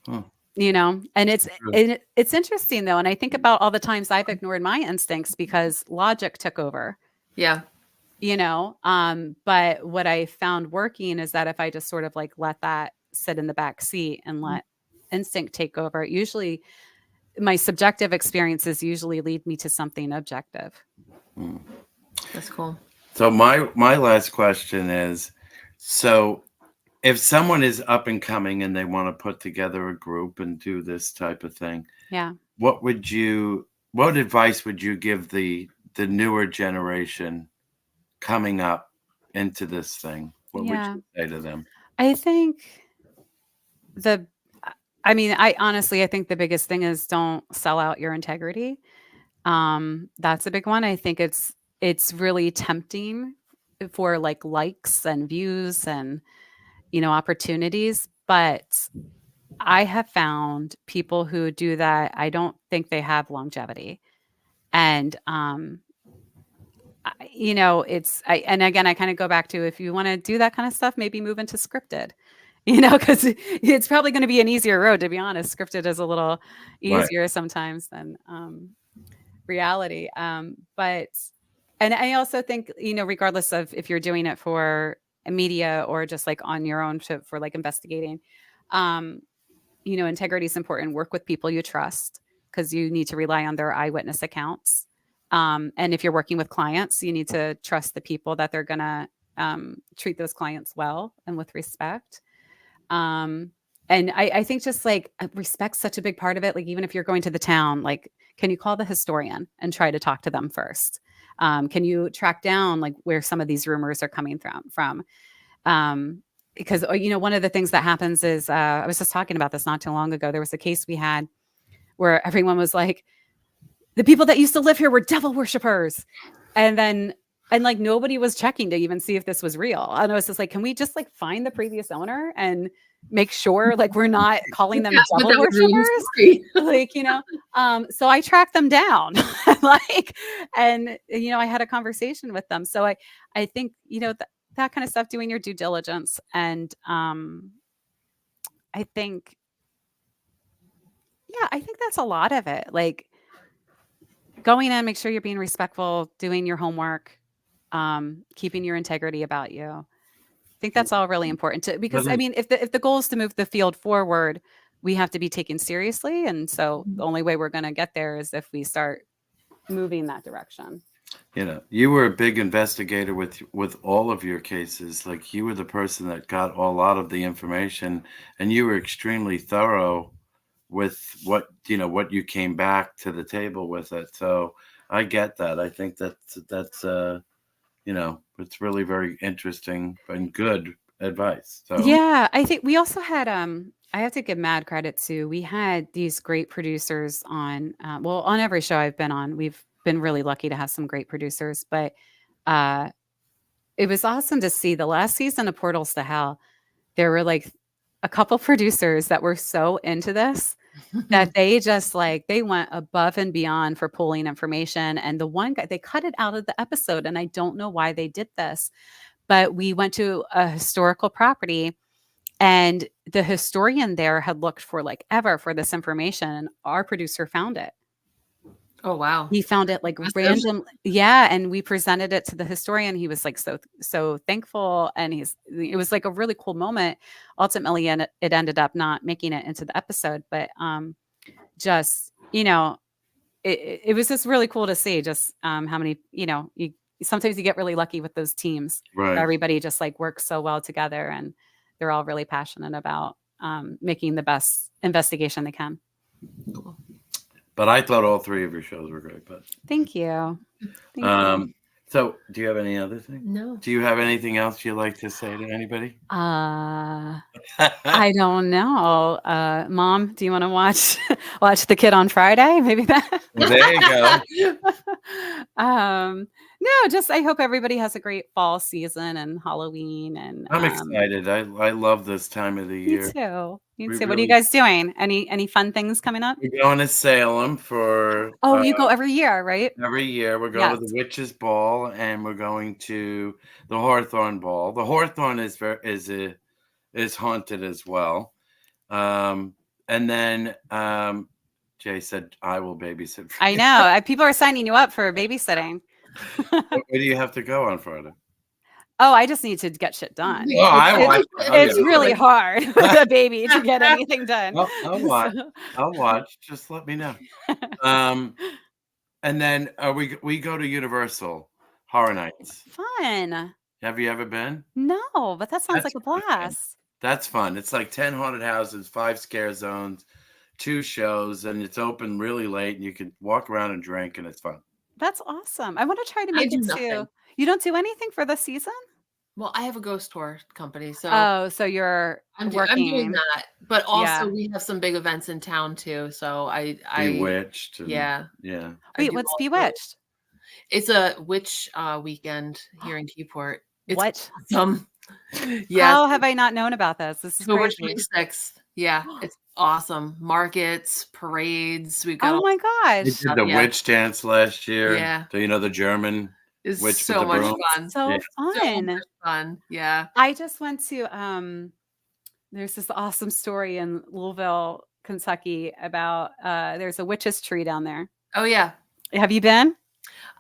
Speaker 3: And it's interesting though. And I think about all the times I've ignored my instincts because logic took over. Yeah. But what I found working is that if I just sort of let that sit in the back seat and let instinct take over, my subjective experiences usually lead me to something objective.
Speaker 1: That's cool.
Speaker 2: So my last question is, so if someone is up and coming and they want to put together a group and do this type of thing, what advice would you give the newer generation coming up into this thing? What would
Speaker 3: Yeah.
Speaker 2: you say to them?
Speaker 3: I think I honestly, I think the biggest thing is don't sell out your integrity. That's a big one. I think it's really tempting for like likes and views and opportunities, but I have found people who do that, I don't think they have longevity. And and again, I kind of go back to, if you want to do that kind of stuff, maybe move into scripted, because it's probably going to be an easier road, to be honest. Scripted is a little
Speaker 2: Right.
Speaker 3: easier sometimes than reality. But and I also think, regardless of if you're doing it for a media or just like on your own for like investigating, um, integrity is important. Work with people you trust, because you need to rely on their eyewitness accounts. And if you're working with clients, you need to trust the people that they're going to treat those clients well and with respect. And I think just like respect's such a big part of it. Like, even if you're going to the town, like, can you call the historian and try to talk to them first? Can you track down like where some of these rumors are coming from? Because one of the things that happens is, I was just talking about this not too long ago. There was a case we had where everyone was like, the people that used to live here were devil worshippers. And like nobody was checking to even see if this was real. And I was just like, can we just like find the previous owner and make sure like we're not calling them devil worshippers? Like, so I tracked them down, like, and I had a conversation with them. So I think, that kind of stuff, doing your due diligence. And I think, I think that's a lot of it. Like, going in, make sure you're being respectful, doing your homework, keeping your integrity about you. I think that's all really important because I mean, if the goal is to move the field forward, we have to be taken seriously. And so the only way we're going to get there is if we start moving that direction.
Speaker 2: You were a big investigator with all of your cases. Like, you were the person that got a lot of the information, and you were extremely thorough with what you came back to the table with it. So I get that. I think that's it's really very interesting and good advice. So
Speaker 3: yeah, I think we also had I have to give mad credit to, we had these great producers on on every show I've been on. We've been really lucky to have some great producers, but it was awesome to see the last season of Portals to Hell. There were like a couple producers that were so into this that they just like, they went above and beyond for pulling information. And the one guy, they cut it out of the episode, and I don't know why they did this, but we went to a historical property, and the historian there had looked for like ever for this information, and our producer found it.
Speaker 1: Oh, wow.
Speaker 3: He found it like random. Yeah. And we presented it to the historian. He was like, so thankful. And it was like a really cool moment. Ultimately, and it ended up not making it into the episode, but just, it was just really cool to see just how many, sometimes you get really lucky with those teams.
Speaker 2: right.
Speaker 3: Everybody just like works so well together, and they're all really passionate about making the best investigation they can.
Speaker 1: Cool.
Speaker 2: But I thought all three of your shows were great. But
Speaker 3: thank you. Thank you.
Speaker 2: So do you have any other thing?
Speaker 1: No.
Speaker 2: Do you have anything else you'd like to say to anybody?
Speaker 3: I don't know. Mom, do you want to watch The Kid on Friday? Maybe that.
Speaker 2: There you
Speaker 3: go. No, just I hope everybody has a great fall season and Halloween. And
Speaker 2: I'm excited. I love this time of the year.
Speaker 3: Me too. What are you guys doing? Any fun things coming up?
Speaker 2: We're going to Salem for.
Speaker 3: Oh, you go every year, right?
Speaker 2: Every year we're going to the Witches Ball, and we're going to the Hawthorne Ball. The Hawthorne is haunted as well. And then Jay said, I will babysit.
Speaker 3: I know. People are signing you up for babysitting.
Speaker 2: Where do you have to go on Friday?
Speaker 3: Oh, I just need to get shit done.
Speaker 2: It's
Speaker 3: really hard with a baby to get anything done.
Speaker 2: I'll watch. I'll watch. Just let me know. And then we go to Universal Horror Nights.
Speaker 3: Fun.
Speaker 2: Have you ever been?
Speaker 3: No, but that sounds like a blast.
Speaker 2: That's fun. It's like 10 haunted houses, 5 scare zones, 2 shows, and it's open really late, and you can walk around and drink, and it's fun.
Speaker 3: That's awesome. I want to try to make it too. You don't do anything for the season?
Speaker 1: Well, I have a ghost tour company, so
Speaker 3: Oh, so you're
Speaker 1: I'm doing
Speaker 3: working.
Speaker 1: that. But also
Speaker 3: Yeah.
Speaker 1: we have some big events in town too. So
Speaker 2: Bewitched and
Speaker 1: yeah,
Speaker 2: yeah.
Speaker 1: I
Speaker 3: Wait,
Speaker 1: do
Speaker 3: what's
Speaker 1: all those.
Speaker 3: Bewitched?
Speaker 1: It's a witch weekend here in Keyport. It's
Speaker 3: What?
Speaker 1: awesome. Yes,
Speaker 3: How have I not known about this? This is
Speaker 1: October
Speaker 3: crazy.
Speaker 1: 26th. Yeah, it's awesome. Markets, parades. We've got
Speaker 3: Oh
Speaker 1: all
Speaker 3: my
Speaker 2: They
Speaker 3: gosh.
Speaker 2: did the
Speaker 1: yeah,
Speaker 2: witch dance last year.
Speaker 1: yeah.
Speaker 2: So, the German
Speaker 1: It's
Speaker 2: witch with
Speaker 1: so
Speaker 2: the
Speaker 1: much
Speaker 2: broom.
Speaker 1: fun.
Speaker 2: Yeah.
Speaker 3: So
Speaker 1: So
Speaker 3: fun.
Speaker 1: much fun. Yeah.
Speaker 3: I just went to there's this awesome story in Louisville, Kentucky about there's a witch's tree down there.
Speaker 1: Oh yeah.
Speaker 3: Have you been?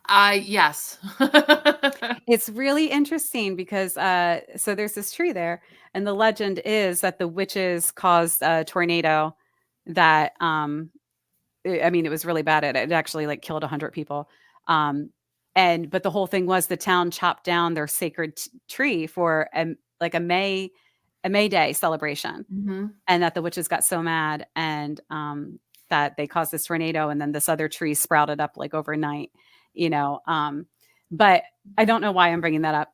Speaker 1: Yes.
Speaker 3: It's really interesting because so there's this tree there, and the legend is that the witches caused a tornado that I mean, it was really bad. It actually like killed 100 people. Um, and but the whole thing was the town chopped down their sacred tree for like a May Day celebration,
Speaker 1: Mhm.
Speaker 3: and that the witches got so mad and that they caused this tornado, and then this other tree sprouted up like overnight. You know, but I don't know why I'm bringing that up.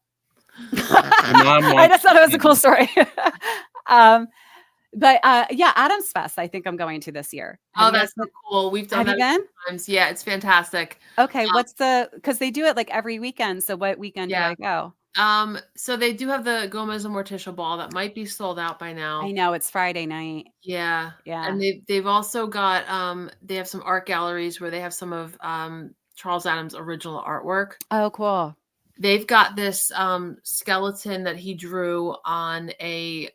Speaker 2: My mom
Speaker 3: I just
Speaker 2: wants
Speaker 3: thought it was a
Speaker 2: to
Speaker 3: cool story. um, but yeah, Adams Fest. I think I'm going to this year. Have
Speaker 1: Oh,
Speaker 3: you guys
Speaker 1: that's so
Speaker 3: been?
Speaker 1: cool. We've done
Speaker 3: Have you
Speaker 1: that a
Speaker 3: been?
Speaker 1: few times. Yeah, it's fantastic.
Speaker 3: Okay,
Speaker 1: Um,
Speaker 3: what's because they do it like every weekend. So what weekend do
Speaker 1: yeah.
Speaker 3: I go?
Speaker 1: So they do have the Gomez and Morticia ball that might be sold out by
Speaker 3: I
Speaker 1: now.
Speaker 3: know it's Friday night.
Speaker 1: Yeah.
Speaker 3: Yeah.
Speaker 1: And they've also got they have some art galleries where they have some of Charles Adams' original artwork.
Speaker 3: Oh, cool.
Speaker 1: They've got this skeleton that he drew on the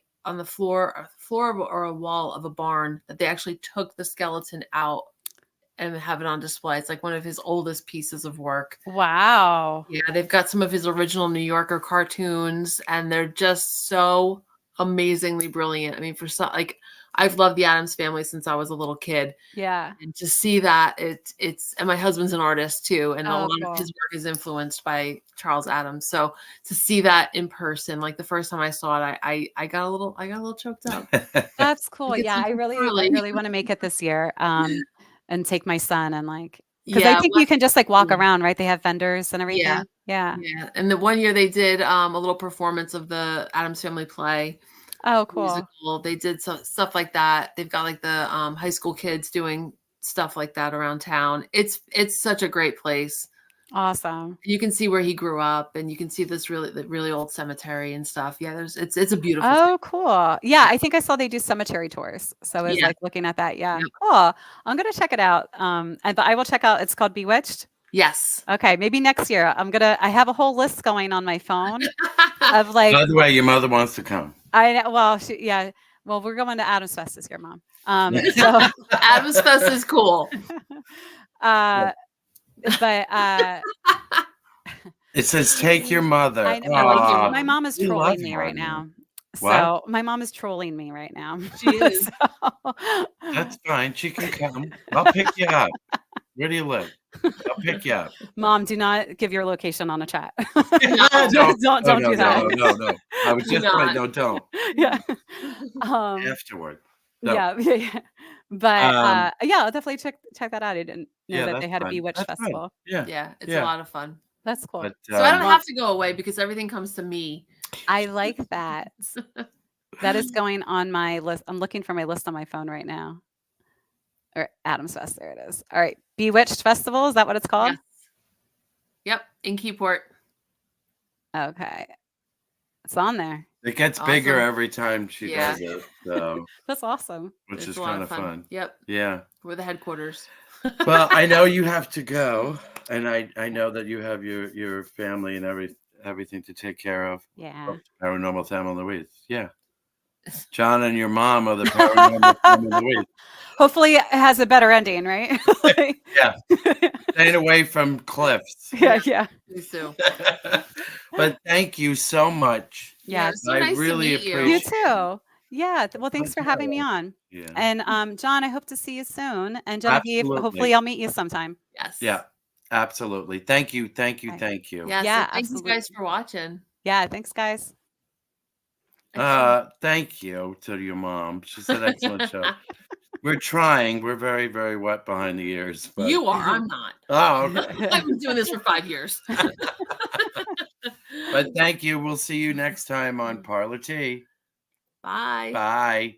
Speaker 1: floor or a wall of a barn that they actually took the skeleton out and have it on display. It's like one of his oldest pieces of work.
Speaker 3: Wow.
Speaker 1: Yeah, they've got some of his original New Yorker cartoons, and they're just so amazingly brilliant. I mean, for some, like I've loved the Addams Family since I was a little kid,
Speaker 3: Yeah.
Speaker 1: and to see that it's and my husband's an artist too, and a
Speaker 3: Oh,
Speaker 1: lot of
Speaker 3: cool.
Speaker 1: his work is influenced by Charles Addams. So to see that in person, like the first time I saw it, I got a little choked up.
Speaker 3: That's cool.
Speaker 1: It's
Speaker 3: Yeah,
Speaker 1: super
Speaker 3: I
Speaker 1: truly,
Speaker 3: really want to make it this year. And take my son and like because I
Speaker 1: yeah,
Speaker 3: think you can just like walk around, right? They have vendors and
Speaker 1: yeah,
Speaker 3: everything. Yeah.
Speaker 1: yeah. And the one year they did a little performance of the Addams Family play.
Speaker 3: Oh, cool.
Speaker 1: Musical. They did stuff like that. They've got like the high school kids doing stuff like that around town. It's such a great place.
Speaker 3: Awesome.
Speaker 1: You can see where he grew up, and you can see the really old cemetery and stuff. Yeah, it's a beautiful thing.
Speaker 3: Oh, cool. Yeah, I think I saw they do cemetery tours. So I was
Speaker 1: Yeah.
Speaker 3: like looking at that. Yeah.
Speaker 1: Yep.
Speaker 3: Cool. I'm gonna check it out. But I will check out it's called Bewitched.
Speaker 1: Yes.
Speaker 3: Okay, maybe next year. I have a whole list going on my phone of like
Speaker 2: By the way, your mother wants to come.
Speaker 3: I know well, yeah. Well, we're going to Adams Fest this year, Mom. So
Speaker 1: Adams Fest is cool.
Speaker 3: uh but
Speaker 2: It says, "Take your mother."
Speaker 3: I know
Speaker 2: Aw,
Speaker 3: my mom is
Speaker 2: we love
Speaker 3: trolling me
Speaker 2: you,
Speaker 3: right
Speaker 2: honey.
Speaker 3: now.
Speaker 2: What?
Speaker 3: So my mom is trolling me right now.
Speaker 1: She is.
Speaker 2: That's fine. She can come. I'll pick you up. Where do you live? I'll pick you up.
Speaker 3: Mom, do not give your location on a chat.
Speaker 1: No.
Speaker 3: don't
Speaker 2: Oh, no,
Speaker 3: do that.
Speaker 2: no. I was
Speaker 1: Do
Speaker 2: just
Speaker 1: not.
Speaker 2: right. No, don't.
Speaker 3: Yeah.
Speaker 2: Afterward. No.
Speaker 3: Yeah. But
Speaker 2: Um,
Speaker 3: yeah, I'll definitely check that out. I didn't know
Speaker 2: yeah,
Speaker 3: that
Speaker 2: that's
Speaker 3: they had a
Speaker 2: fine.
Speaker 3: Bewitched
Speaker 2: That's fine.
Speaker 3: festival.
Speaker 2: Yeah,
Speaker 1: Yeah, it's a
Speaker 2: yeah.
Speaker 1: lot of fun.
Speaker 3: That's cool.
Speaker 2: But
Speaker 1: So I don't
Speaker 3: Well,
Speaker 1: have to go away because everything comes to me.
Speaker 3: I like that. That is going on my list. I'm looking for my list on my phone right now. Or Adams Fest, there it is. All right. Bewitched Festival, is that what it's called?
Speaker 1: Yes. Yep, in Keyport.
Speaker 3: Okay. It's on there.
Speaker 2: it gets bigger
Speaker 1: Awesome.
Speaker 2: every time she
Speaker 1: Yeah.
Speaker 2: does it, so
Speaker 3: That's awesome.
Speaker 2: which
Speaker 1: It's
Speaker 2: is
Speaker 1: a lot
Speaker 2: kind of fun.
Speaker 1: Yep,
Speaker 2: Yeah.
Speaker 1: we're the headquarters.
Speaker 2: Well, I know you have to go, and I know that you have your family and everything to take care of.
Speaker 3: Yeah.
Speaker 2: Paranormal Family Louise. Yeah. John and your mom are the Paranormal Family Louise.
Speaker 3: Hopefully it has a better ending, right?
Speaker 2: Yeah. Staying away from cliffs.
Speaker 3: Yeah.
Speaker 1: Me too.
Speaker 2: But thank you so much.
Speaker 3: Yeah.
Speaker 1: It's so
Speaker 2: I
Speaker 1: nice
Speaker 2: really
Speaker 1: to meet you.
Speaker 3: You
Speaker 2: appreciate
Speaker 3: too. Yeah. Well, thanks for having me on.
Speaker 2: Yeah.
Speaker 3: And John, I hope to see you soon. And Genevieve,
Speaker 2: Absolutely.
Speaker 3: hopefully I'll meet you sometime.
Speaker 1: Yes.
Speaker 2: Yeah. Absolutely. Thank you.
Speaker 3: Right.
Speaker 2: Thank you.
Speaker 1: Yes.
Speaker 3: Yeah,
Speaker 1: And thank you guys for watching.
Speaker 3: Yeah. Thanks, guys.
Speaker 2: Thank you to your mom. She's an excellent show. We're trying. We're very, very wet behind the ears. But...
Speaker 1: You are. I'm not.
Speaker 2: Oh, okay.
Speaker 1: I've been doing this for 5 years.
Speaker 2: But thank you. We'll see you next time on Parlour Tea.
Speaker 1: Bye.
Speaker 2: Bye.